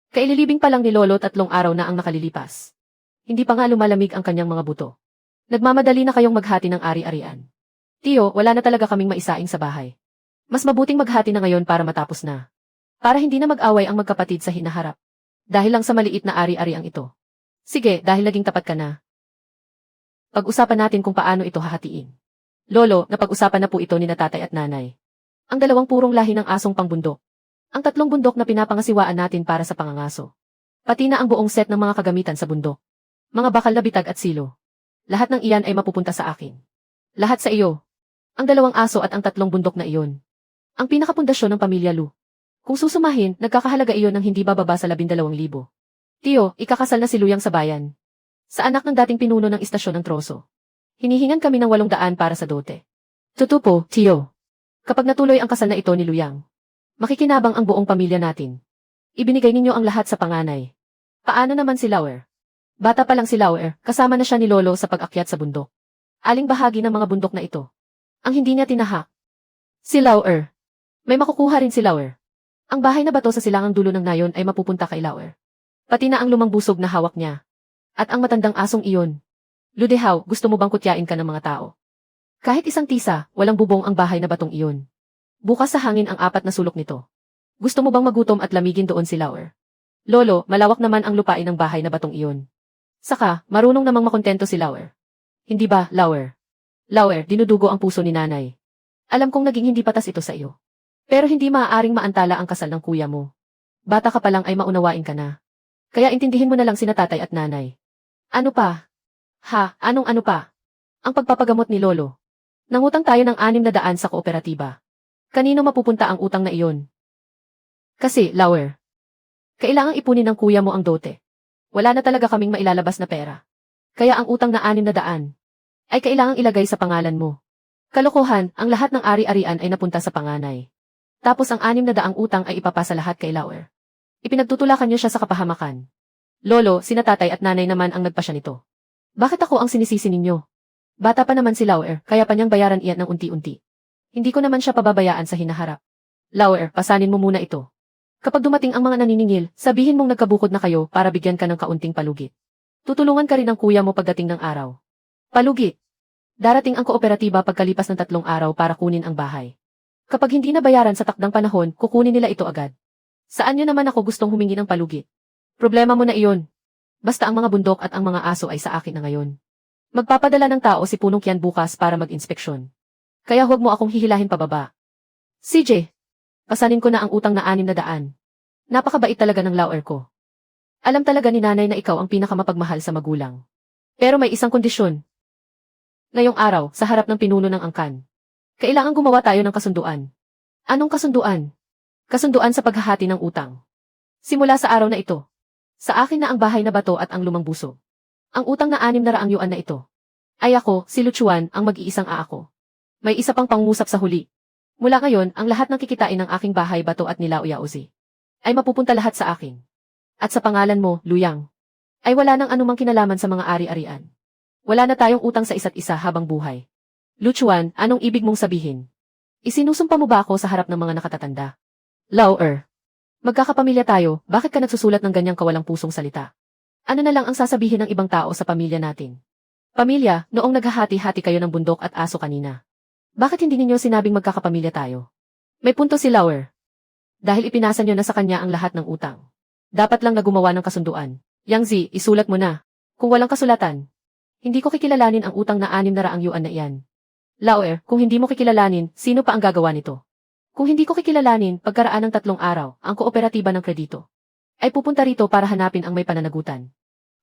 Kaililibing pa lang ni Lolo 3 araw na ang nakalilipas. Hindi pa nga lumalamig ang kanyang mga buto. Nagmamadali na kayong maghati ng ari-arian. Tiyo, wala na talaga kaming maisaing sa bahay. Mas mabuting maghati na ngayon para matapos na. Para hindi na mag-away ang magkapatid sa hinaharap. Dahil lang sa maliit na ari-ariang ito. Sige, dahil naging tapat ka na. Pag-usapan natin kung paano ito hahatiin. Lolo, napag-usapan na po ito ni tatay at nanay. Ang 2 purong lahi ng asong pangbundok. Ang 3 bundok na pinapangasiwaan natin para sa pangangaso. Pati na ang buong set ng mga kagamitan sa bundok. Mga bakal na bitag at silo. Lahat ng iyan ay mapupunta sa akin. Lahat sa iyo. Ang 2 aso at ang 3 bundok na iyon. Ang pinakapundasyon ng pamilya Lu. Kung susumahin, nagkakahalaga iyon ng hindi bababa sa 12,000. Tiyo, ikakasal na si Luyang sa bayan. Sa anak ng dating pinuno ng istasyon ng troso. Hinihingan kami ng 800 para sa dote. Tutupo, Tiyo. Kapag natuloy ang kasal na ito ni Luyang, makikinabang ang buong pamilya natin. Ibinigay ninyo ang lahat sa panganay. Paano naman si Lauer? Bata pa lang si Lauer, kasama na siya ni Lolo sa pag-akyat sa bundok. Aling bahagi ng mga bundok na ito? Ang hindi niya tinahak. Si Lauer. May makukuha rin si Lauer. Ang bahay na bato sa silangang dulo ng nayon ay mapupunta kay Lauer. Pati na ang lumang busog na hawak niya. At ang matandang asong iyon. Ludehaw, gusto mo bang kutyain ka ng mga tao? Kahit isang tisa, walang bubong ang bahay na batong iyon. Bukas sa hangin ang 4 na sulok nito. Gusto mo bang magutom at lamigin doon si Lauer? Lolo, malawak naman ang lupain ng bahay na batong iyon. Saka, marunong namang makontento si Lauer. Hindi ba, Lauer? Lauer, dinudugo ang puso ni nanay. Alam kong naging hindi patas ito sa iyo. Pero hindi maaaring maantala ang kasal ng kuya mo. Bata ka pa lang ay maunawain ka na. Kaya intindihin mo na lang sina tatay at nanay. Ano pa? Ha, anong ano pa? Ang pagpapagamot ni Lolo. Nangutang tayo ng 600 sa kooperatiba. Kanino mapupunta ang utang na iyon? Kasi, Lauer. Kailangang ipunin ng kuya mo ang dote. Wala na talaga kaming mailalabas na pera. Kaya ang utang na 600 ay kailangang ilagay sa pangalan mo. Kalokohan, ang lahat ng ari-arian ay napunta sa panganay. Tapos ang 600 utang ay ipapasa lahat kay Lauer. Ipinagtutulakan niyo siya sa kapahamakan. Lolo, sina tatay at nanay naman ang nagpasya nito. Bakit ako ang sinisisi ninyo? Bata pa naman si Lauer, kaya pa niyang bayaran iyan ng unti-unti. Hindi ko naman siya pababayaan sa hinaharap. Lauer, pasanin mo muna ito. Kapag dumating ang mga naniningil, sabihin mong nagkabukod na kayo para bigyan ka ng kaunting palugit. Tutulungan ka rin ng kuya mo pagdating ng araw. Palugit. Darating ang kooperatiba pagkalipas ng 3 araw para kunin ang bahay. Kapag hindi na bayaran sa takdang panahon, kukunin nila ito agad. Saan niyo naman ako gustong humingi ng palugit? Problema mo na iyon. Basta ang mga bundok at ang mga aso ay sa akin na ngayon. Magpapadala ng tao si Punong Kian bukas para mag-inspeksyon. Kaya huwag mo akong hihilahin pababa. CJ, pasanin ko na ang utang na 600. Napakabait talaga ng Lauer ko. Alam talaga ni nanay na ikaw ang pinakamapagmahal sa magulang. Pero may isang kondisyon. Ngayong araw, sa harap ng pinuno ng angkan. Kailangan gumawa tayo ng kasunduan. Anong kasunduan? Kasunduan sa paghahati ng utang. Simula sa araw na ito. Sa akin na ang bahay na bato at ang lumang buso. Ang utang na 600 yuan na ito. Ay ako, si Luchuan, ang mag-iisang aako. May isa pang pangungusap sa huli. Mula ngayon, ang lahat ng kikitain ng aking bahay bato at nila Uyauzi ay mapupunta lahat sa akin. At sa pangalan mo, Luyang, ay wala nang anumang kinalaman sa mga ari-arian. Wala na tayong utang sa isa't isa habang buhay. Luchuan, anong ibig mong sabihin? Isinusumpa mo ba ako sa harap ng mga nakatatanda? Lauer. Magkakapamilya tayo, bakit ka nagsusulat ng ganyang kawalang pusong salita? Ano na lang ang sasabihin ng ibang tao sa pamilya natin? Pamilya, noong naghahati-hati kayo ng bundok at aso kanina. Bakit hindi ninyo sinabing magkakapamilya tayo? May punto si Lauer. Dahil ipinasa nyo na sa kanya ang lahat ng utang. Dapat lang na gumawa ng kasunduan. Yang Zi, isulat mo na. Kung walang kasulatan, hindi ko kikilalanin ang utang na 600 yuan na iyan. Lauer, kung hindi mo kikilalanin, sino pa ang gagawa nito? Kung hindi ko kikilalanin, pagkaraan ng 3 araw, ang kooperatiba ng kredito ay pupunta rito para hanapin ang may pananagutan.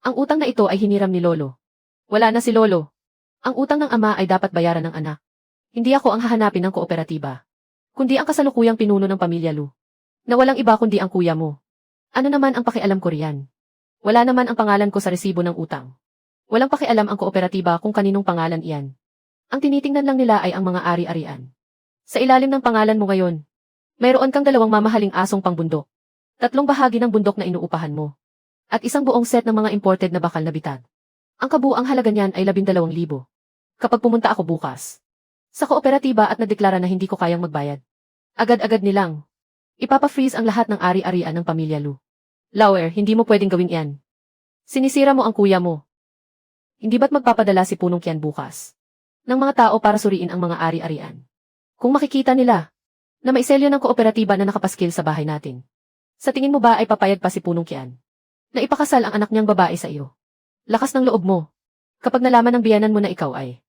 Ang utang na ito ay hiniram ni Lolo. Wala na si Lolo. Ang utang ng ama ay dapat bayaran ng anak. Hindi ako ang hahanapin ng kooperatiba, kundi ang kasalukuyang pinuno ng pamilya Lu. Na walang iba kundi ang kuya mo. Ano naman ang pakialam ko riyan? Wala naman ang pangalan ko sa resibo ng utang. Walang pakialam ang kooperatiba kung kaninong pangalan iyan. Ang tinitingnan lang nila ay ang mga ari-arian. Sa ilalim ng pangalan mo ngayon, mayroon kang 2 mamahaling asong pangbundok, 3 bahagi ng bundok na inuupahan mo, at isang buong set ng mga imported na bakal na bitag. Ang kabuang halaga niyan ay 12,000. Kapag pumunta ako bukas sa kooperatiba at nadeklara na hindi ko kayang magbayad, agad-agad nilang ipapa-freeze ang lahat ng ari-arian ng pamilya Lu. Lauer, hindi mo pwedeng gawin yan. Sinisira mo ang kuya mo. Hindi ba't magpapadala si Punong Kian bukas ng mga tao para suriin ang mga ari-arian? Kung makikita nila na may selyo ng kooperatiba na nakapaskil sa bahay natin, sa tingin mo ba ay papayag pa si Punong Kian na ipakasal ang anak niyang babae sa iyo? Lakas ng loob mo kapag nalaman ng biyanan mo na ikaw ay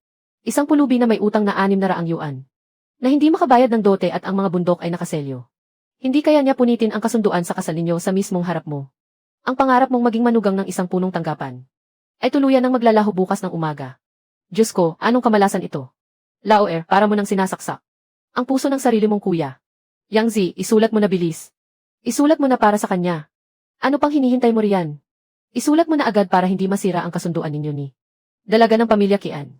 isang pulubi na may utang na 600 yuan na hindi makabayad ng dote at ang mga bundok ay nakaselyo. Hindi kaya niya punitin ang kasunduan sa kasal ninyo sa mismong harap mo. Ang pangarap mong maging manugang ng isang punong tanggapan ay tuluyan ng maglalaho bukas ng umaga. Diyos ko, anong kamalasan ito? Lauer, para mo nang sinasaksak ang puso ng sarili mong kuya. Yang Zi, isulat mo na bilis. Isulat mo na para sa kanya. Ano pang hinihintay mo riyan? Isulat mo na agad para hindi masira ang kasunduan ninyo ni dalaga ng pamilya Kian.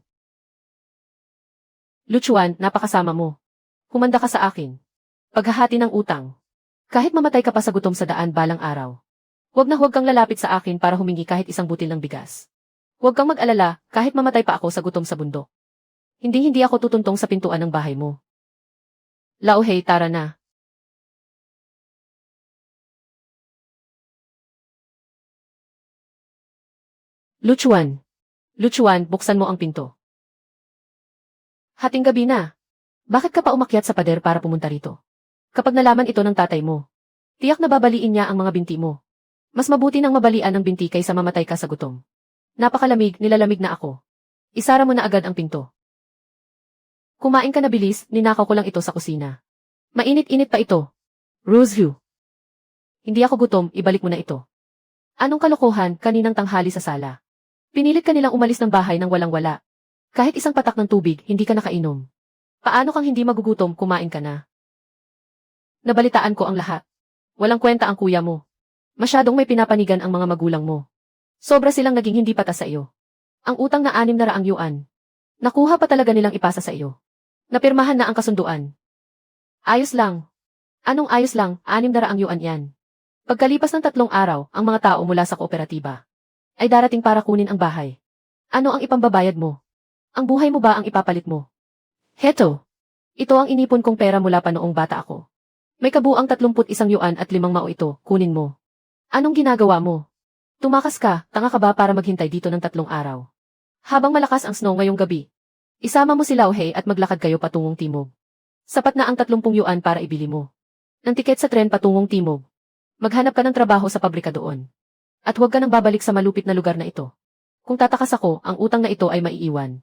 Luchuan, napakasama mo. Humanda ka sa akin. Paghahati ng utang. Kahit mamatay ka pa sa gutom sa daan balang araw. Huwag kang lalapit sa akin para humingi kahit isang butil ng bigas. Huwag kang mag-alala kahit mamatay pa ako sa gutom sa bundok. Hindi ako tutuntong sa pintuan ng bahay mo. Lauhei, tara na. Luchuan. Luchuan, buksan mo ang pinto. Hating gabi na. Bakit ka pa umakyat sa pader para pumunta rito? Kapag nalaman ito ng tatay mo, tiyak na babaliin niya ang mga binti mo. Mas mabuti nang mabalian ng binti kaysa mamatay ka sa gutom. Napakalamig, nilalamig na ako. Isara mo na agad ang pinto. Kumain ka na bilis, ninakaw ko lang ito sa kusina. Mainit-init pa ito. Ruzhu. Hindi ako gutom, ibalik mo na ito. Anong kalokohan, kaninang tanghali sa sala? Pinilit ka nilang umalis ng bahay nang walang-wala. Kahit isang patak ng tubig, hindi ka nakainom. Paano kang hindi magugutom, kumain ka na? Nabalitaan ko ang lahat. Walang kwenta ang kuya mo. Masyadong may pinapanigan ang mga magulang mo. Sobra silang naging hindi patas sa iyo. Ang utang na 600 yuan. Nakuha pa talaga nilang ipasa sa iyo. Napirmahan na ang kasunduan. Ayos lang. Anong ayos lang, 600 yuan yan. Pagkalipas ng 3 araw, ang mga tao mula sa kooperatiba ay darating para kunin ang bahay. Ano ang ipambabayad mo? Ang buhay mo ba ang ipapalit mo? Heto. Ito ang inipon kong pera mula pa noong bata ako. May kabuang 31 yuan at 5 mao ito, kunin mo. Anong ginagawa mo? Tumakas ka, tanga ka ba para maghintay dito ng 3 araw? Habang malakas ang snow ngayong gabi, isama mo si Lauhei at maglakad kayo patungong timog. Sapat na ang 30 yuan para ibili mo ng tiket sa tren patungong timog. Maghanap ka ng trabaho sa pabrika doon. At huwag ka nang babalik sa malupit na lugar na ito. Kung tatakas ako, ang utang na ito ay maiiwan.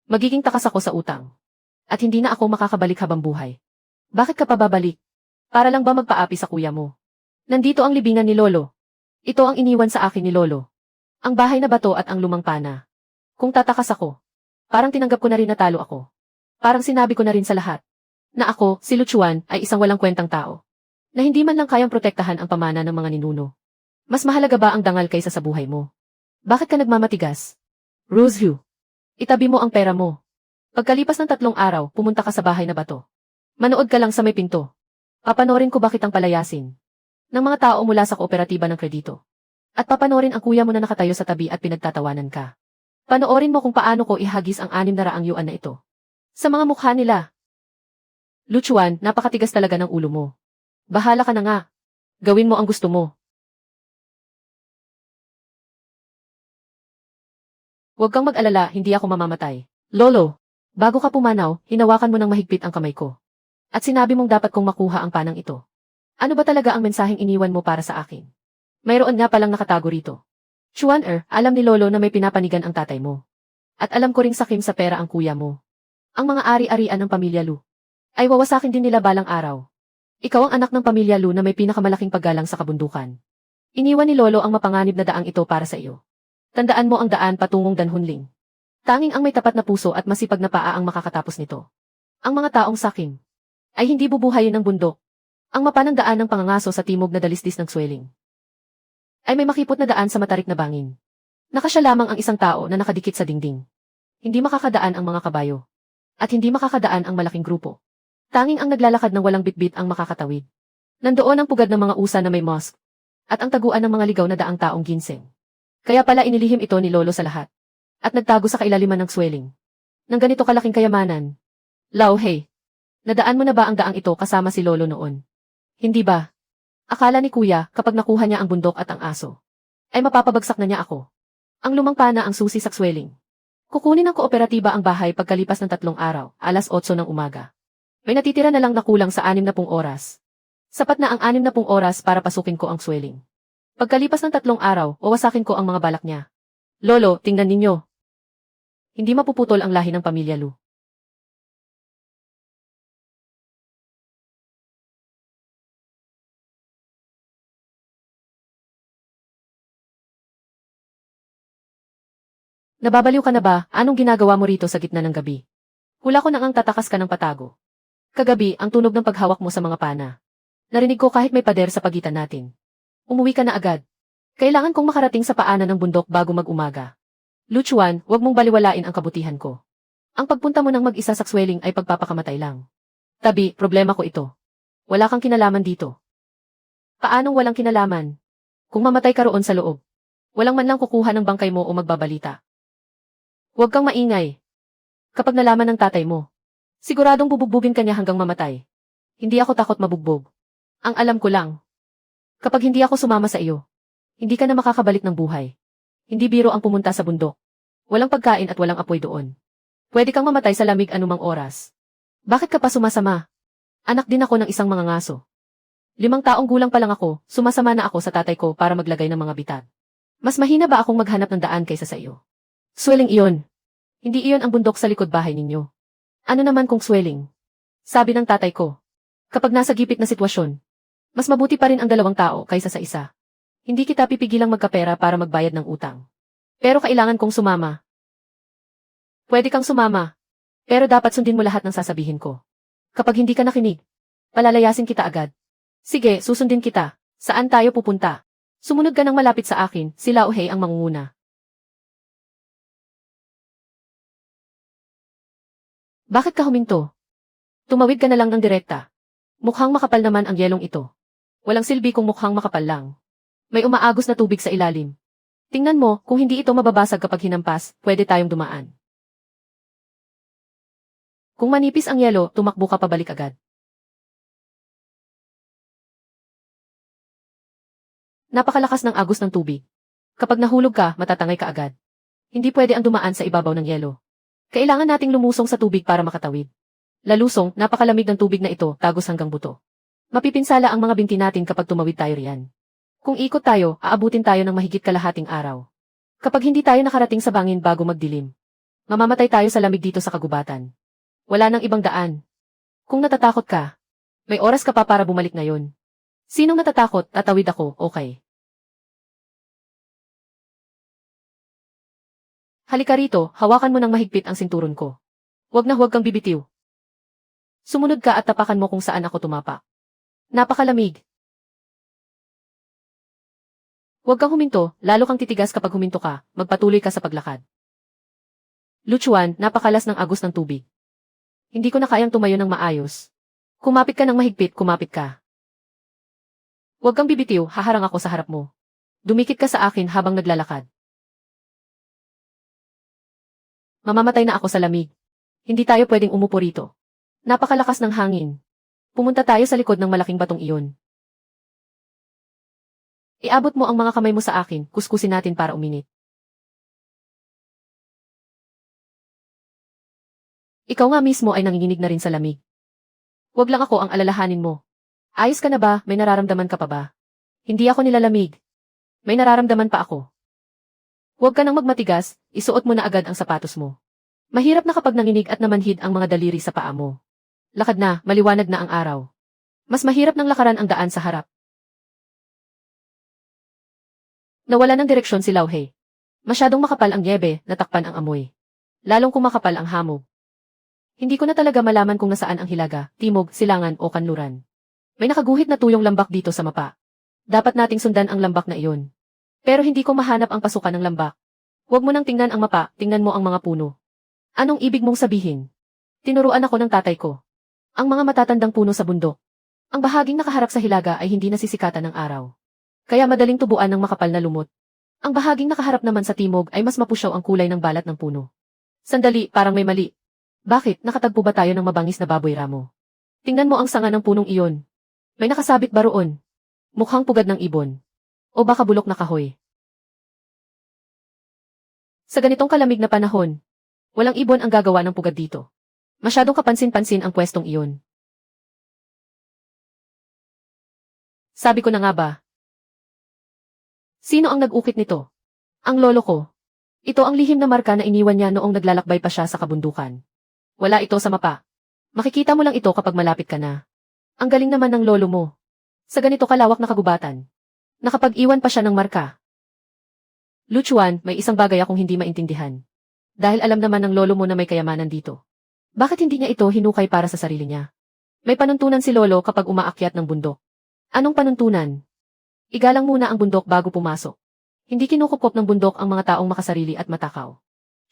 Magiging takas ako sa utang. At hindi na ako makakabalik habang buhay. Bakit ka pa babalik? Para lang ba magpaapi sa kuya mo? Nandito ang libingan ni Lolo. Ito ang iniwan sa akin ni Lolo. Ang bahay na bato at ang lumang pana. Kung tatakas ako, parang tinanggap ko na rin na talo ako. Parang sinabi ko na rin sa lahat na ako, si Luchuan, ay isang walang kwentang tao. Na hindi man lang kayang protektahan ang pamana ng mga ninuno. Mas mahalaga ba ang dangal kaysa sa buhay mo? Bakit ka nagmamatigas? Ruzhu. Itabi mo ang pera mo. Pagkalipas ng 3 araw, pumunta ka sa bahay na bato. Manood ka lang sa may pinto. Papanorin ko bakit ang palayasin ng mga tao mula sa kooperatiba ng kredito. At papanorin ang kuya mo na nakatayo sa tabi at pinagtatawanan ka. Panoorin mo kung paano ko ihagis ang 600 yuan na ito sa mga mukha nila. Luchuan, napakatigas talaga ng ulo mo. Bahala ka na nga. Gawin mo ang gusto mo. Huwag kang mag-alala, hindi ako mamamatay. Lolo, bago ka pumanaw, hinawakan mo ng mahigpit ang kamay ko. At sinabi mong dapat kong makuha ang panang ito. Ano ba talaga ang mensaheng iniwan mo para sa akin? Mayroon nga palang nakatago rito. Chuan-er, alam ni Lolo na may pinapanigan ang tatay mo. At alam ko ring sakim sa pera ang kuya mo. Ang mga ari-arian ng pamilya Lu ay wawasakin din nila balang araw. Ikaw ang anak ng pamilya Lu na may pinakamalaking paggalang sa kabundukan. Iniwan ni Lolo ang mapanganib na daang ito para sa iyo. Tandaan mo ang daan patungong Danhunling. Tanging ang may tapat na puso at masipag na paa ang makakatapos nito. Ang mga taong sakim ay hindi bubuhayin ng bundok. Ang mapanang daan ng pangangaso sa timog na dalisdis ng sweling ay may makipot na daan sa matarik na bangin. Nakasya lamang ang isang tao na nakadikit sa dingding. Hindi makakadaan ang mga kabayo. At hindi makakadaan ang malaking grupo. Tanging ang naglalakad ng walang bitbit ang makakatawid. Nandoon ang pugad ng mga usa na may mosque. At ang taguan ng mga ligaw na daang taong ginseng. Kaya pala inilihim ito ni Lolo sa lahat. At nagtago sa kailaliman ng sweling. Nang ganito kalaking kayamanan. Lauhei, nadaan mo na ba ang daang ito kasama si Lolo noon? Hindi ba? Akala ni kuya, kapag nakuha niya ang bundok at ang aso, ay mapapabagsak na niya ako. Ang lumang pana ang susi sa swelling. Kukunin ng kooperatiba ang bahay pagkalipas ng 3 araw, alas 8 ng umaga. May natitira na lang na kulang sa 60 oras. Sapat na ang 60 oras para pasukin ko ang swelling. Pagkalipas ng 3 araw, wawasakin ko ang mga balak niya. Lolo, tingnan ninyo. Hindi mapuputol ang lahi ng pamilya Lu. Nababaliw ka na ba? Anong ginagawa mo rito sa gitna ng gabi? Hula ko nang ang tatakas ka ng patago. Kagabi, ang tunog ng paghawak mo sa mga pana. Narinig ko kahit may pader sa pagitan natin. Umuwi ka na agad. Kailangan kong makarating sa paanan ng bundok bago mag-umaga. Luchuan, huwag mong baliwalain ang kabutihan ko. Ang pagpunta mo ng mag-isa sa swelling ay pagpapakamatay lang. Tabi, problema ko ito. Wala kang kinalaman dito. Paanong walang kinalaman? Kung mamatay ka roon sa loob, walang man lang kukuha ng bangkay mo o magbabalita. Huwag kang maingay. Kapag nalaman ng tatay mo, siguradong bubugbugin ka niya hanggang mamatay. Hindi ako takot mabugbog. Ang alam ko lang, kapag hindi ako sumama sa iyo, hindi ka na makakabalik ng buhay. Hindi biro ang pumunta sa bundok. Walang pagkain at walang apoy doon. Pwede kang mamatay sa lamig anumang oras. Bakit ka pa sumasama? Anak din ako ng isang mga ngaso. 5 taong gulang pa lang ako, sumasama na ako sa tatay ko para maglagay ng mga bitat. Mas mahina ba akong maghanap ng daan kaysa sa iyo? Swelling iyon. Hindi iyon ang bundok sa likod bahay ninyo. Ano naman kung swelling? Sabi ng tatay ko. Kapag nasa gipit na sitwasyon, mas mabuti pa rin ang 2 tao kaysa sa isa. Hindi kita pipigilang magkapera para magbayad ng utang. Pero kailangan kong sumama. Pwede kang sumama. Pero dapat sundin mo lahat ng sasabihin ko. Kapag hindi ka nakinig, palalayasin kita agad. Sige, susundin kita. Saan tayo pupunta? Sumunod ka ng malapit sa akin, si Lauhei ang mangunguna. Bakit ka huminto? Tumawid ka na lang ng direkta. Mukhang makapal naman ang yelong ito. Walang silbi kung mukhang makapal lang. May umaagos na tubig sa ilalim. Tingnan mo, kung hindi ito mababasag kapag hinampas, pwede tayong dumaan. Kung manipis ang yelo, tumakbo ka pabalik agad. Napakalakas ng agos ng tubig. Kapag nahulog ka, matatangay ka agad. Hindi pwede ang dumaan sa ibabaw ng yelo. Kailangan nating lumusong sa tubig para makatawid. Lalusong, napakalamig ng tubig na ito, tagos hanggang buto. Mapipinsala ang mga binti natin kapag tumawid tayo riyan. Kung ikot tayo, aabutin tayo ng mahigit kalahating araw. Kapag hindi tayo nakarating sa bangin bago magdilim, mamamatay tayo sa lamig dito sa kagubatan. Wala nang ibang daan. Kung natatakot ka, may oras ka pa para bumalik ngayon. Sinong natatakot, tatawid ako, okay. Halika rito, hawakan mo ng mahigpit ang sinturon ko. Huwag na huwag kang bibitiw. Sumunod ka at tapakan mo kung saan ako tumapak. Napakalamig. Huwag kang huminto, lalo kang titigas kapag huminto ka, magpatuloy ka sa paglakad. Luchuan, napakalas ng agos ng tubig. Hindi ko na kayang tumayo ng maayos. Kumapit ka ng mahigpit, kumapit ka. Huwag kang bibitiw, haharang ako sa harap mo. Dumikit ka sa akin habang naglalakad. Mamamatay na ako sa lamig. Hindi tayo pwedeng umupo rito. Napakalakas ng hangin. Pumunta tayo sa likod ng malaking batong iyon. Iabot mo ang mga kamay mo sa akin, kuskusin natin para uminit. Ikaw nga mismo ay nanginginig na rin sa lamig. Huwag lang ako ang alalahanin mo. Ayos ka na ba? May nararamdaman ka pa ba? Hindi ako nilalamig. May nararamdaman pa ako. Huwag ka nang magmatigas, isuot mo na agad ang sapatos mo. Mahirap na kapag nanginig at namanhid ang mga daliri sa paa mo. Lakad na, maliwanag na ang araw. Mas mahirap nang lakaran ang daan sa harap. Nawala ng direksyon si Lauhei. Masyadong makapal ang yebe, natakpan ang amoy. Lalong kumakapal ang hamog. Hindi ko na talaga malaman kung nasaan ang hilaga, timog, silangan o kanluran. May nakaguhit na tuyong lambak dito sa mapa. Dapat nating sundan ang lambak na iyon. Pero hindi ko mahanap ang pasukan ng lambak. Huwag mo nang tingnan ang mapa, tingnan mo ang mga puno. Anong ibig mong sabihin? Tinuruan ako ng tatay ko. Ang mga matatandang puno sa bundok. Ang bahaging nakaharap sa hilaga ay hindi nasisikatan ng araw. Kaya madaling tubuan ng makapal na lumot. Ang bahaging nakaharap naman sa timog ay mas mapusyaw ang kulay ng balat ng puno. Sandali, parang may mali. Bakit, nakatagpo ba tayo ng mabangis na baboy ramo? Tingnan mo ang sanga ng punong iyon. May nakasabit ba roon? Mukhang pugad ng ibon. O baka bulok na kahoy. Sa ganitong kalamig na panahon, walang ibon ang gagawa ng pugad dito. Masyadong kapansin-pansin ang pwestong iyon. Sabi ko na nga ba? Sino ang nag-ukit nito? Ang lolo ko. Ito ang lihim na marka na iniwan niya noong naglalakbay pa siya sa kabundukan. Wala ito sa mapa. Makikita mo lang ito kapag malapit ka na. Ang galing naman ng lolo mo. Sa ganito kalawak na kagubatan. Nakapag-iwan pa siya ng marka. Luchuan, may isang bagay akong hindi maintindihan. Dahil alam naman ng lolo mo na may kayamanan dito. Bakit hindi niya ito hinukay para sa sarili niya? May panuntunan si lolo kapag umaakyat ng bundok. Anong panuntunan? Igalang muna ang bundok bago pumasok. Hindi kinukupkop ng bundok ang mga taong makasarili at matakaw.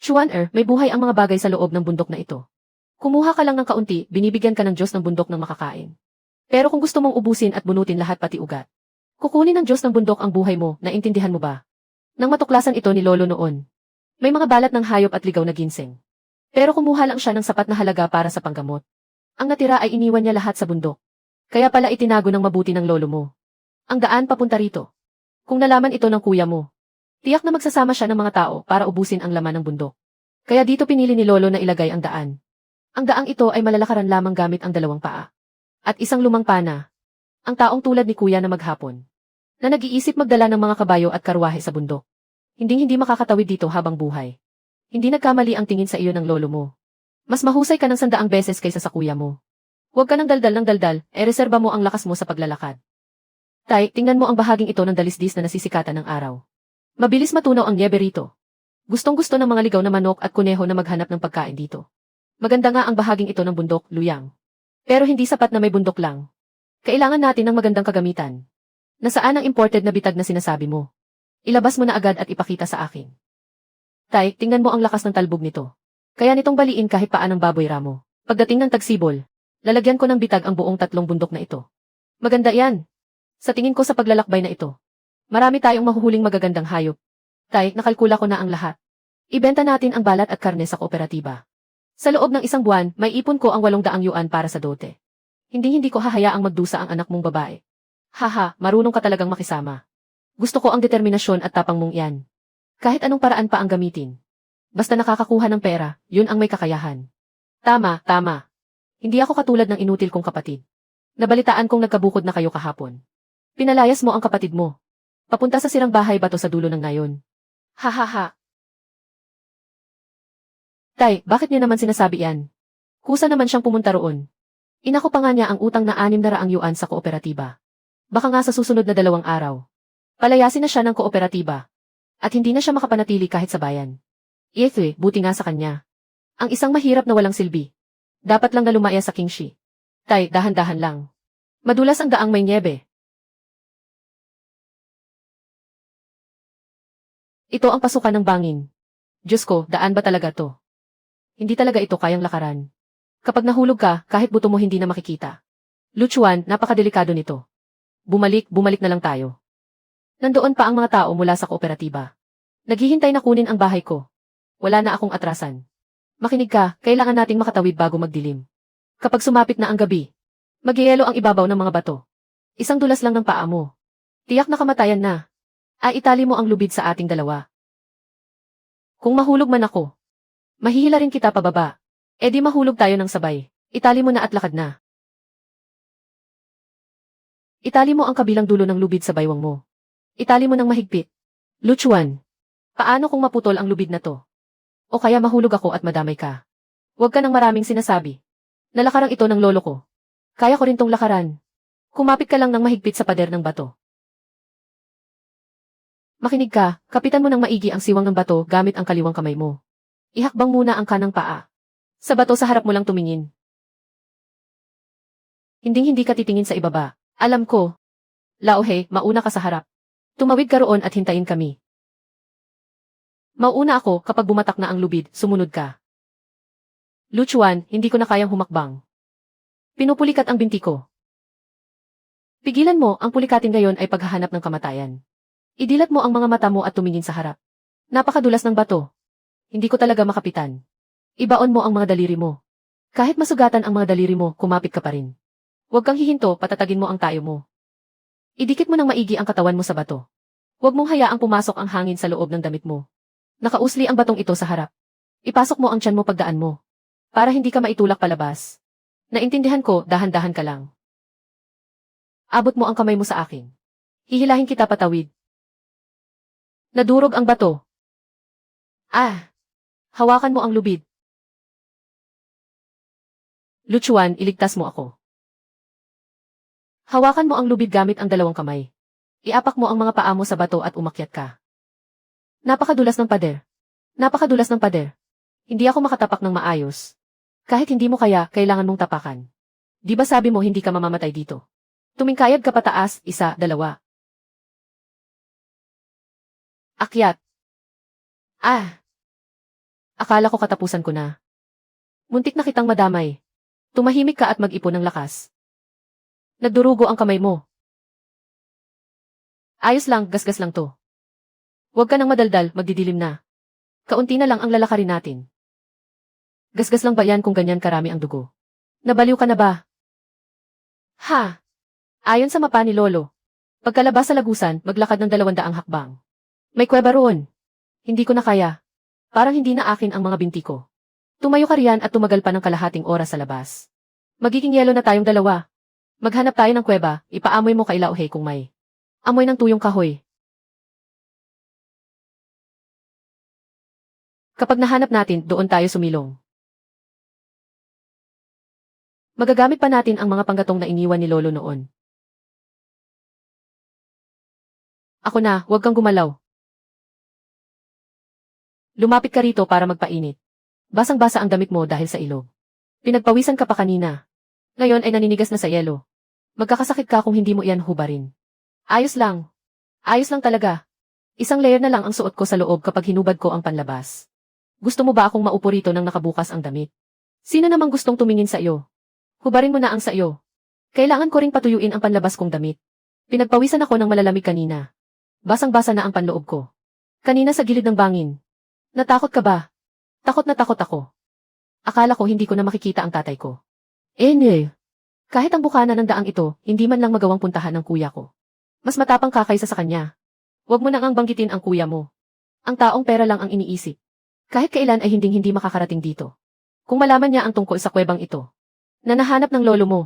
Chuan may buhay ang mga bagay sa loob ng bundok na ito. Kumuha ka lang ng kaunti, binibigyan ka ng Diyos ng bundok ng makakain. Pero kung gusto mong ubusin at bunutin lahat pati ugat, kukunin ng Diyos ng bundok ang buhay mo, naintindihan mo ba? Nang matuklasan ito ni lolo noon, may mga balat ng hayop at ligaw na ginseng. Pero kumuha lang siya ng sapat na halaga para sa panggamot. Ang natira ay iniwan niya lahat sa bundok. Kaya pala itinago ng mabuti ng lolo mo. Ang daan papunta rito. Kung nalaman ito ng kuya mo, tiyak na magsasama siya ng mga tao para ubusin ang laman ng bundok. Kaya dito pinili ni lolo na ilagay ang daan. Ang daang ito ay malalakaran lamang gamit ang dalawang paa. At isang lumang pana. Ang taong tulad ni kuya na maghapon. Na nag-iisip magdala ng mga kabayo at karwahe sa bundok. Hindi makakatawid dito habang buhay. Hindi nagkamali ang tingin sa iyo ng lolo mo. Mas mahusay ka ng 100 beses kaysa sa kuya mo. Huwag ka ng daldal, reserba mo ang lakas mo sa paglalakad. Tay, tingnan mo ang bahaging ito ng dalisdis na nasisikatan ng araw. Mabilis matunaw ang niebe rito. Gustong-gusto ng mga ligaw na manok at kuneho na maghanap ng pagkain dito. Maganda nga ang bahaging ito ng bundok, Luyang. Pero hindi sapat na may bundok lang. Kailangan natin ng magandang kagamitan. Nasaan ang imported na bitag na sinasabi mo? Ilabas mo na agad at ipakita sa akin. Tay, tingnan mo ang lakas ng talbog nito. Kaya nitong baliin kahit paanong baboy ramo. Pagdating ng tagsibol, lalagyan ko ng bitag ang buong 3 bundok na ito. Maganda yan. Sa tingin ko sa paglalakbay na ito, marami tayong mahuhuling magagandang hayop. Tay, nakalkula ko na ang lahat. Ibenta natin ang balat at karne sa kooperatiba. Sa loob ng 1 buwan, may ipon ko ang 800 yuan para sa dote. Hindi ko hahayaang magdusa ang anak mong babae. Haha, marunong ka talagang makisama. Gusto ko ang determinasyon at tapang mong iyan. Kahit anong paraan pa ang gamitin. Basta nakakakuha ng pera, yun ang may kakayahan. Tama. Hindi ako katulad ng inutil kong kapatid. Nabalitaan kong nagkabukod na kayo kahapon. Pinalayas mo ang kapatid mo. Papunta sa sirang bahay bato sa dulo ng nayon. Hahaha. Tay, bakit niya naman sinasabi yan? Kusa naman siyang pumunta roon. Inako pa nga niya ang utang na 600 yuan sa kooperatiba. Baka nga sa susunod na 2 araw. Palayasin na siya ng kooperatiba. At hindi na siya makapanatili kahit sa bayan. Buti nga sa kanya. Ang isang mahirap na walang silbi. Dapat lang na lumaya sa kingshi. Tay, dahan-dahan lang. Madulas ang daang may niebe. Ito ang pasukan ng bangin. Diyos ko, daan ba talaga to? Hindi talaga ito kayang lakaran. Kapag nahulog ka, kahit buto mo hindi na makikita. Luchuan, napakadelikado nito. Bumalik na lang tayo. Nandoon pa ang mga tao mula sa kooperatiba. Naghihintay na kunin ang bahay ko. Wala na akong atrasan. Makinig ka, kailangan nating makatawid bago magdilim. Kapag sumapit na ang gabi, magyayelo ang ibabaw ng mga bato. Isang dulas lang ng paa mo. Tiyak na kamatayan na. Itali mo ang lubid sa ating dalawa. Kung mahulog man ako, mahihila rin kita pababa. Di mahulog tayo ng sabay. Itali mo na at lakad na. Itali mo ang kabilang dulo ng lubid sa baywang mo. Itali mo ng mahigpit. Luchuan, paano kung maputol ang lubid na to? O kaya mahulog ako at madamay ka? Huwag ka ng maraming sinasabi. Nalakarang ito ng lolo ko. Kaya ko rin tong lakaran. Kumapit ka lang ng mahigpit sa pader ng bato. Makinig ka, kapitan mo ng maigi ang siwang ng bato gamit ang kaliwang kamay mo. Ihakbang muna ang kanang paa. Sa bato sa harap mo lang tumingin. Hindi ka titingin sa ibaba. Alam ko. Laohe, mauna ka sa harap. Tumawid ka roon at hintayin kami. Mauuna ako kapag bumatak na ang lubid, sumunod ka. Luchuan, hindi ko na kayang humakbang. Pinupulikat ang binti ko. Pigilan mo, ang pulikatin ngayon ay paghahanap ng kamatayan. Idilat mo ang mga mata mo at tumingin sa harap. Napakadulas ng bato. Hindi ko talaga makapitan. Ibaon mo ang mga daliri mo. Kahit masugatan ang mga daliri mo, kumapit ka pa rin. Huwag kang hihinto, patatagin mo ang tayo mo. Idikit mo ng maigi ang katawan mo sa bato. Huwag mong hayaang pumasok ang hangin sa loob ng damit mo. Nakausli ang batong ito sa harap. Ipasok mo ang tiyan mo pagdaan mo. Para hindi ka maitulak palabas. Naintindihan ko, dahan-dahan ka lang. Abot mo ang kamay mo sa akin. Hihilahin kita patawid. Nadurog ang bato. Ah! Hawakan mo ang lubid. Luchuan, iligtas mo ako. Hawakan mo ang lubid gamit ang dalawang kamay. Iapak mo ang mga paa mo sa bato at umakyat ka. Napakadulas ng pader. Napakadulas ng pader. Hindi ako makatapak ng maayos. Kahit hindi mo kaya, kailangan mong tapakan. Di ba sabi mo hindi ka mamamatay dito? Tumingkayad ka pataas, 1, 2. Akyat. Ah! Akala ko katapusan ko na. Muntik na kitang madamay. Tumahimik ka at mag-ipon ng lakas. Nagdurugo ang kamay mo. Ayos lang, gasgas lang to. Huwag ka nang madaldal, magdidilim na. Kaunti na lang ang lalakarin natin. Gasgas lang ba yan kung ganyan karami ang dugo? Nabaliw ka na ba? Ha! Ayon sa mapa ni Lolo. Pagkalabas sa lagusan, maglakad ng 200 hakbang. May kuweba roon. Hindi ko na kaya. Parang hindi na akin ang mga binti ko. Tumayo ka riyan at tumagal pa ng kalahating oras sa labas. Magiging yelo na tayong dalawa. Maghanap tayo ng kuweba, ipaamoy mo kay Lauhe kung may. Amoy ng tuyong kahoy. Kapag nahanap natin, doon tayo sumilong. Magagamit pa natin ang mga panggatong na iniwan ni Lolo noon. Ako na, huwag kang gumalaw. Lumapit ka rito para magpainit. Basang-basa ang damit mo dahil sa ilog. Pinagpawisan ka pa kanina. Ngayon ay naninigas na sa yelo. Magkakasakit ka kung hindi mo iyan hubarin. Ayos lang. Ayos lang talaga. Isang layer na lang ang suot ko sa loob kapag hinubad ko ang panlabas. Gusto mo ba akong maupo rito nang nakabukas ang damit? Sino namang gustong tumingin sa iyo? Hubarin mo na ang sa iyo. Kailangan ko ring patuyuin ang panlabas kong damit. Pinagpawisan ako ng malalamig kanina. Basang-basa na ang panloob ko. Kanina sa gilid ng bangin. Natakot ka ba? Takot na takot ako. Akala ko hindi ko na makikita ang tatay ko. Kahit ang bukana ng daang ito, hindi man lang magawang puntahan ng kuya ko. Mas matapang ka kaysa sa kanya. Huwag mo nang ang banggitin ang kuya mo. Ang taong pera lang ang iniisip. Kahit kailan ay hindi makakarating dito. Kung malaman niya ang tungkol sa kuwebang ito, na nahanap ng lolo mo,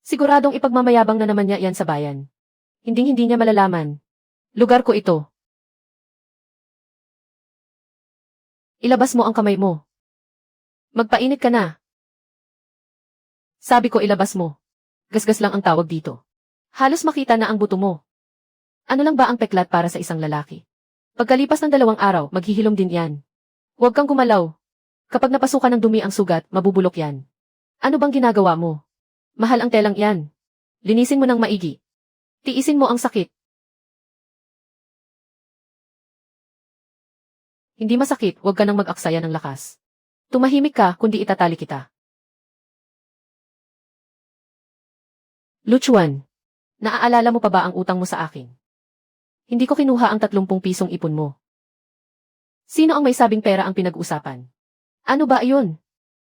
siguradong ipagmamayabang na naman niya iyan sa bayan. Hindi niya malalaman. Lugar ko ito. Ilabas mo ang kamay mo. Magpainit ka na. Sabi ko ilabas mo. Gasgas lang ang tawag dito. Halos makita na ang buto mo. Ano lang ba ang peklat para sa isang lalaki? Pagkalipas ng 2 araw, maghihilom din yan. Huwag kang gumalaw. Kapag napasukan ng dumi ang sugat, mabubulok yan. Ano bang ginagawa mo? Mahal ang telang yan. Linisin mo ng maigi. Tiisin mo ang sakit. Hindi masakit, huwag ka nang mag-aksaya ng lakas. Tumahimik ka, kundi itatali kita. Luchuan, naaalala mo pa ba ang utang mo sa akin? Hindi ko kinuha ang 30 pisong ipon mo. Sino ang may sabing pera ang pinag-usapan? Ano ba iyon?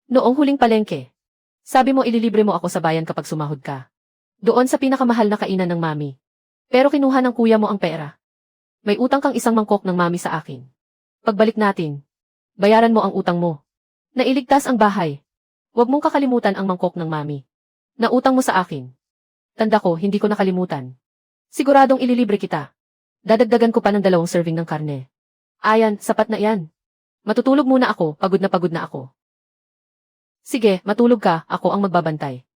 Noong huling palengke. Sabi mo ililibre mo ako sa bayan kapag sumahod ka. Doon sa pinakamahal na kainan ng mami. Pero kinuha ng kuya mo ang pera. May utang kang 1 mangkok ng mami sa akin. Pagbalik natin, bayaran mo ang utang mo. Nailigtas ang bahay. Huwag mong kakalimutan ang mangkok ng mami. Nautang mo sa akin. Tanda ko, hindi ko nakalimutan. Siguradong ililibre kita. Dadagdagan ko pa ng 2 serving ng karne. Ayan, sapat na yan. Matutulog muna ako, pagod na ako. Sige, matulog ka, ako ang magbabantay.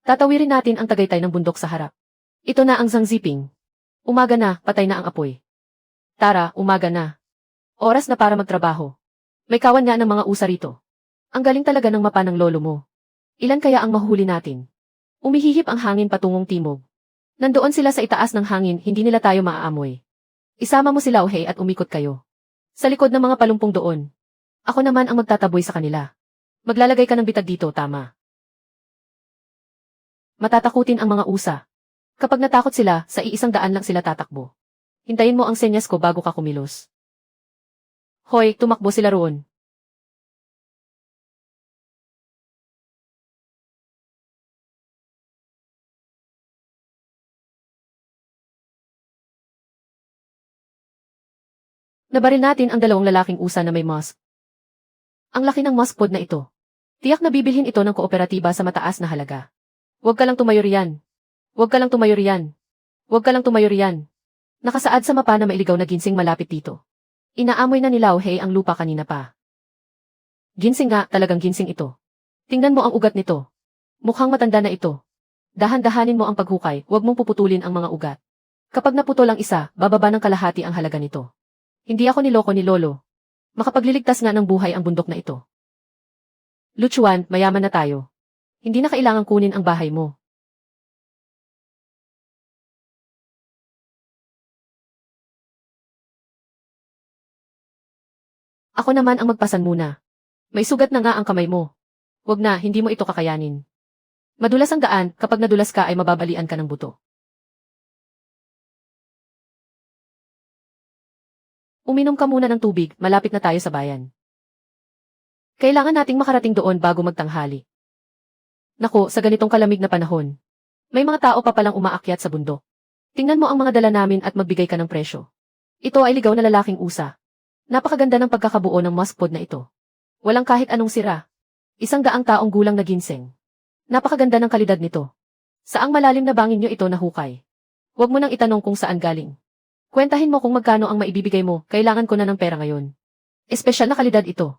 Tatawirin natin ang tagaytay ng bundok sa harap. Ito na ang Zangziping. Umaga na, patay na ang apoy. Tara, umaga na. Oras na para magtrabaho. May kawan nga ng mga usa rito. Ang galing talaga ng mapa ng lolo mo. Ilan kaya ang mahuhuli natin? Umihihip ang hangin patungong timog. Nandoon sila sa itaas ng hangin, hindi nila tayo maaamoy. Isama mo sila Lauhe at umikot kayo. Sa likod ng mga palumpong doon. Ako naman ang magtataboy sa kanila. Maglalagay ka ng bitag dito, tama. Matatakutin ang mga usa. Kapag natakot sila, sa 100 lang sila tatakbo. Hintayin mo ang senyas ko bago ka kumilos. Hoy, tumakbo sila roon. Nabaril natin ang dalawang lalaking usa na may mosque. Ang laki ng mosque pod na ito. Tiyak na bibilhin ito ng kooperatiba sa mataas na halaga. Huwag ka lang tumayo riyan. Huwag ka lang tumayo riyan. Huwag ka lang tumayo riyan. Nakasaad sa mapa na mailigaw na ginseng malapit dito. Inaamoy na ni Lao Hei ang lupa kanina pa. Ginseng nga, talagang ginseng ito. Tingnan mo ang ugat nito. Mukhang matanda na ito. Dahan-dahanin mo ang paghukay, huwag mong puputulin ang mga ugat. Kapag naputol ang isa, bababa ng kalahati ang halaga nito. Hindi ako niloko ni Lolo. Makapagliligtas nga ng buhay ang bundok na ito. Luchuan, mayaman na tayo. Hindi na kailangang kunin ang bahay mo. Ako naman ang magpasan muna. May sugat na nga ang kamay mo. Huwag na, hindi mo ito kakayanin. Madulas ang daan, kapag nadulas ka ay mababalian ka ng buto. Uminom ka muna ng tubig, malapit na tayo sa bayan. Kailangan nating makarating doon bago magtanghali. Naku, sa ganitong kalamig na panahon. May mga tao pa palang umaakyat sa bundok. Tingnan mo ang mga dala namin at magbigay ka ng presyo. Ito ay ligaw na lalaking usa. Napakaganda ng pagkakabuo ng mosque pod na ito. Walang kahit anong sira. 100 taong gulang na ginseng. Napakaganda ng kalidad nito. Saang malalim na bangin nyo ito nahukay? Huwag mo nang itanong kung saan galing. Kwentahin mo kung magkano ang maibibigay mo, kailangan ko na ng pera ngayon. Espesyal na kalidad ito.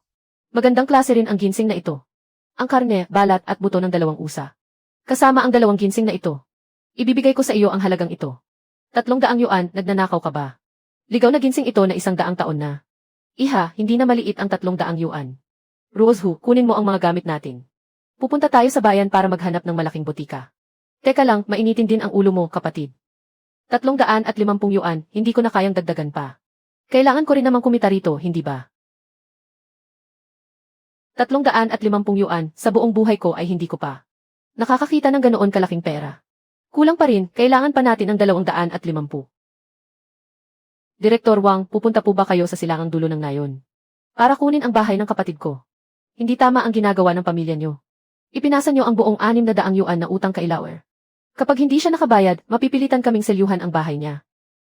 Magandang klase rin ang ginseng na ito. Ang karne, balat at buto ng 2 usa. Kasama ang 2 ginseng na ito. Ibibigay ko sa iyo ang halagang ito. 300 yuan, nagnanakaw ka ba? Ligaw na ginseng ito na 100 taon na. Iha, hindi na maliit ang 300 yuan. Rosehu, kunin mo ang mga gamit natin. Pupunta tayo sa bayan para maghanap ng malaking butika. Teka lang, mainitin din ang ulo mo, kapatid. 350 yuan, hindi ko na kayang dagdagan pa. Kailangan ko rin namang kumita rito, hindi ba? 350 yuan, sa buong buhay ko ay hindi ko pa nakakakita ng ganoon kalaking pera. Kulang pa rin, kailangan pa natin ang 250. Direktor Wang, pupunta po ba kayo sa silangang dulo ng nayon? Para kunin ang bahay ng kapatid ko. Hindi tama ang ginagawa ng pamilya nyo. Ipinasa nyo ang buong 600 yuan na utang kay Lauer. Kapag hindi siya nakabayad, mapipilitan kaming selyuhan ang bahay niya.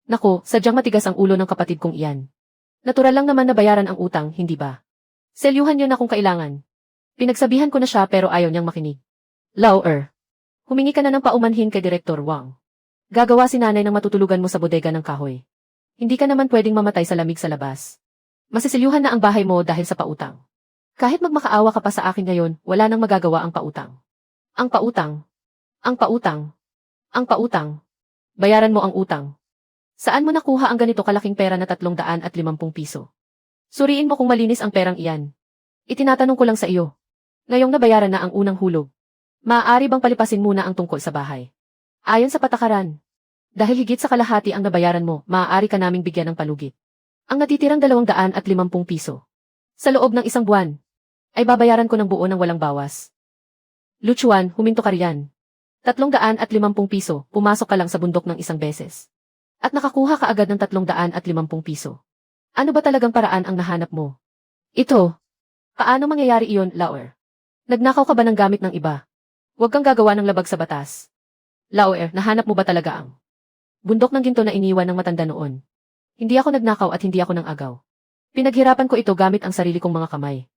Nako, sadyang matigas ang ulo ng kapatid kong iyan. Natural lang naman na bayaran ang utang, hindi ba? Selyuhan nyo na kung kailangan. Pinagsabihan ko na siya pero ayaw niyang makinig. Lauer, humingi ka na ng paumanhin kay Direktor Wang. Gagawa si nanay ng matutulugan mo sa bodega ng kahoy. Hindi ka naman pwedeng mamatay sa lamig sa labas. Masisilyuhan na ang bahay mo dahil sa pautang. Kahit magmakaawa ka pa sa akin ngayon, wala nang magagawa ang pautang. Ang pautang. Ang pautang. Ang pautang. Bayaran mo ang utang. Saan mo nakuha ang ganito kalaking pera na 350 piso? Suriin mo kung malinis ang perang iyan. Itinatanong ko lang sa iyo. Ngayong nabayaran na ang unang hulog. Maaari bang palipasin muna ang tungkol sa bahay? Ayon sa patakaran. Dahil higit sa kalahati ang nabayaran mo, maaari ka naming bigyan ng palugit. Ang natitirang 250 piso. Sa loob ng 1 buwan, ay babayaran ko ng buo ng walang bawas. Luchuan, huminto ka riyan. 350 piso, pumasok ka lang sa bundok ng 1 beses. At nakakuha ka agad ng 350 piso. Ano ba talagang paraan ang nahanap mo? Ito. Paano mangyayari iyon, Lauer? Nagnakaw ka ba ng gamit ng iba? Huwag kang gagawa ng labag sa batas. Lauer, nahanap mo ba talaga ang bundok ng ginto na iniwan ng matanda noon? Hindi ako nagnakaw at hindi ako nang agaw. Pinaghirapan ko ito gamit ang sarili kong mga kamay.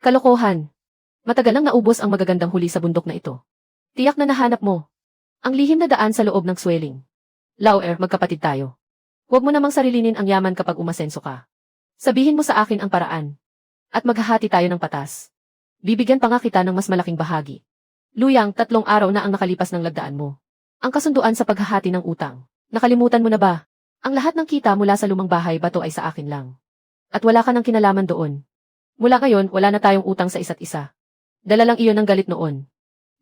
Kalokohan. Matagal nang naubos ang magagandang huli sa bundok na ito. Tiyak na nahanap mo ang lihim na daan sa loob ng swelling. Lauer, magkapatid tayo. Huwag mo namang sarilinin ang yaman kapag umasenso ka. Sabihin mo sa akin ang paraan. At maghahati tayo ng patas. Bibigyan pa nga kita ng mas malaking bahagi. Luyang, 3 araw na ang nakalipas ng lagdaan mo. Ang kasunduan sa paghahati ng utang. Nakalimutan mo na ba? Ang lahat ng kita mula sa lumang bahay bato ay sa akin lang. At wala ka ng kinalaman doon. Mula ngayon, wala na tayong utang sa isa't isa. Dala lang iyon ng galit noon.